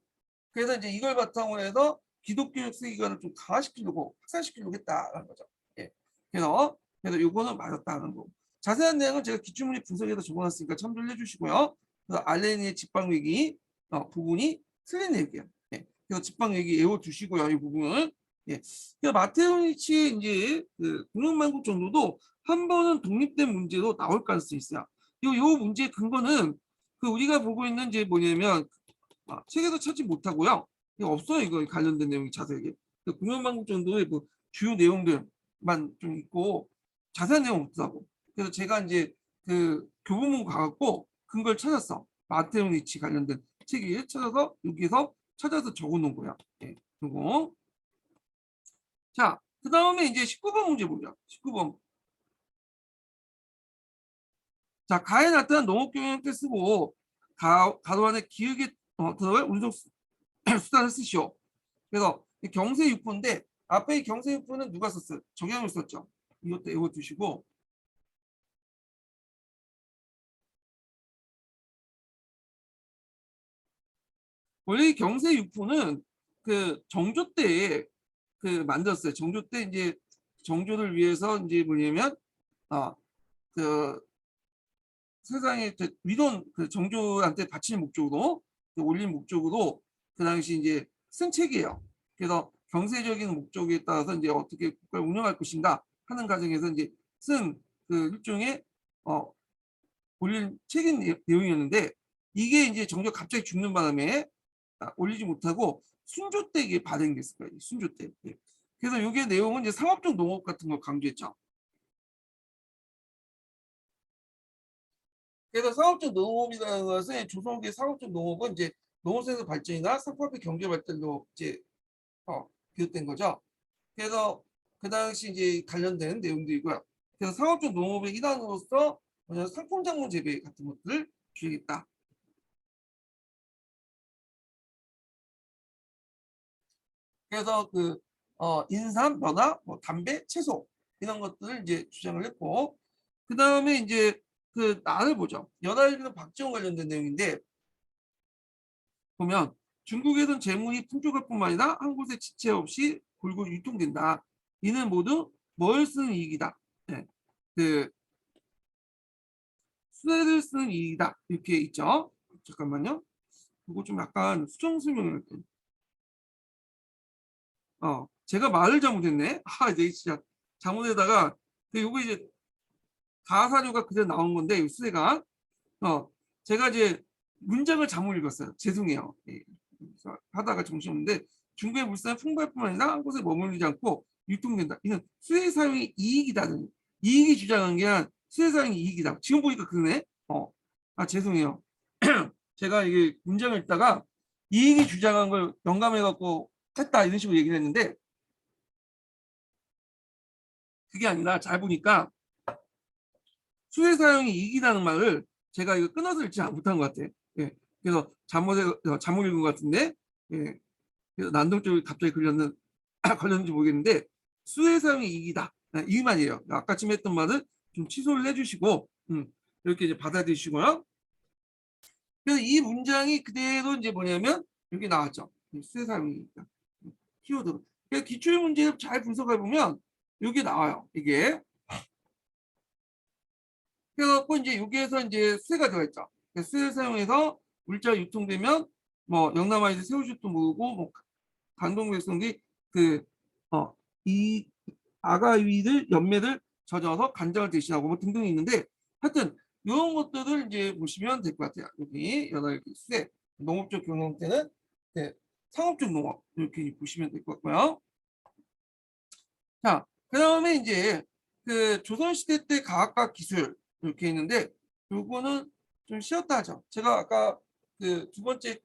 그래서 이제 이걸 바탕으로 해서 기독교적 세계관을 좀 강화시키려고 확산시키려고 했다라는 거죠. 예. 그래서 요거는 맞았다는 거. 자세한 내용은 제가 기출문제 분석에서 적어놨으니까 참조를 해주시고요. 그래서 알레니의 집방외기 부분이 틀린 얘기예요. 예. 그래서 집방외기 외워두시고요. 이 부분은. 예. 그러니까 마테오니치의 이제 그 공룡만국 정도도 한 번은 독립된 문제로 나올 가능성이 있어요. 요 문제의 근거는 그 우리가 보고 있는 이제 뭐냐면 책에서 찾지 못하고요. 이거 없어요. 이거 관련된 내용이 자세하게. 그 공룡만국 정도의 뭐 주요 내용들만 좀 있고 자세한 내용 없다고. 그래서 제가 이제 그 교보문 가갖고 근거를 찾았어. 마테오니치 관련된 책을 찾아서 여기에서 찾아서 적어놓은 거야. 예, 그리고 자, 그 다음에 이제 19번 문제 보자. 19번. 자, 가에 나타난 농업경영 형태 쓰고 가로 안에 기역에 들어갈 운송 수단을 쓰시오. 그래서 경세육부인데 앞에 이 경세육부는 누가 썼어요? 정형을 썼죠. 이것도 외워두시고 원래 이 경세육부는 그 정조 때 그 만들었어요. 정조 때 이제 정조를 위해서 이제 뭐냐면 그 세상에 위론 그 정조한테 바칠 목적으로 올린 목적으로 그 당시 이제 쓴 책이에요. 그래서 경제적인 목적에 따라서 이제 어떻게 국가를 운영할 것인가 하는 과정에서 이제 쓴 그 일종의 올린 책인 내용이었는데 이게 이제 정조 갑자기 죽는 바람에 올리지 못하고 순조 때 이게 발행이 됐을 거예요. 순조 때. 예. 그래서 이게 내용은 이제 상업적 농업 같은 걸 강조했죠. 그래서 상업적 농업이라는 것은 조선의 상업적 농업은 이제 농업생산 발전이나 상품화폐 경제 발전으로 이제 비롯된 거죠. 그래서 그 당시 이제 관련된 내용들이고요. 그래서 상업적 농업의 일환으로서 상품 작물 재배 같은 것들을 주겠다. 그래서 그 인삼, 연화, 뭐 담배, 채소 이런 것들을 이제 주장을 했고 그 다음에 이제 그 난을 보죠. 연화일기는 박지원 관련된 내용인데 보면 중국에선 재물이 풍족할 뿐만 아니라 한 곳에 지체 없이 골고루 유통된다. 이는 모두 뭘 쓰는 이익이다. 네. 그 수혜를 쓰는 이익이다. 이렇게 있죠. 잠깐만요. 그거 좀 약간 수정 설명을 할게요. 제가 말을 잘못했네. 이제 진짜 잘못에다가 요거 이제 가사료가 그대로 나온 건데 수혜가 제가 이제 문장을 잘못 읽었어요. 죄송해요. 예. 하다가 정신없는데 중국의 물산은 풍부할 뿐만 아니라 한 곳에 머물지 않고 유통된다. 이는 수혜 사용이 이익이다는 이익이 주장한 게 아니라 수혜 사용이 이익이다. 지금 보니까 그러네. 죄송해요. 제가 이게 문장을 읽다가 이익이 주장한 걸 영감해 갖고 했다 이런 식으로 얘기를 했는데 그게 아니라 잘 보니까 수혜 사용이 이익이라는 말을 제가 이거 끊어서 읽지 못한 것 같아. 예. 그래서 잘못 읽은 것 같은데 예. 그래서 난동적으로 갑자기 걸렸는지 모르겠는데 수혜 사용이 이익이다. 이 말이에요. 아까 쯤 했던 말을 좀 취소를 해주시고 이렇게 이제 받아들이시고요. 그래서 이 문장이 그대로 이제 뭐냐면 여기 나왔죠. 수혜 사용이 이익이다. 키워드. 그래서 기출 문제를 잘 분석해 보면 여기 나와요. 이게. 그래갖고 이제 여기에서 이제 수혜가 들어있죠. 수혜를 사용해서 물자가 유통되면 뭐 영남아이들 새우젓도 모으고 뭐 강동백성들이 이 아가위를 연매를 젖어서 간장을 대신하고 뭐 등등이 있는데 하여튼 이런 것들을 이제 보시면 될 것 같아요. 여기 여덟 개 수혜 농업적 경영 때는 상업적 농업 이렇게 보시면 될 것 같고요. 자, 그 다음에 이제 그 조선시대 때 과학과 기술 이렇게 있는데 요거는 좀 쉬었다 하죠. 제가 아까 그 두 번째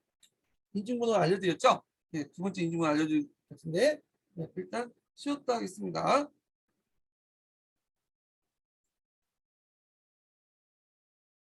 인증번호 알려드렸죠? 네, 두 번째 인증번호 알려드릴 것 같은데 일단 쉬었다 하겠습니다.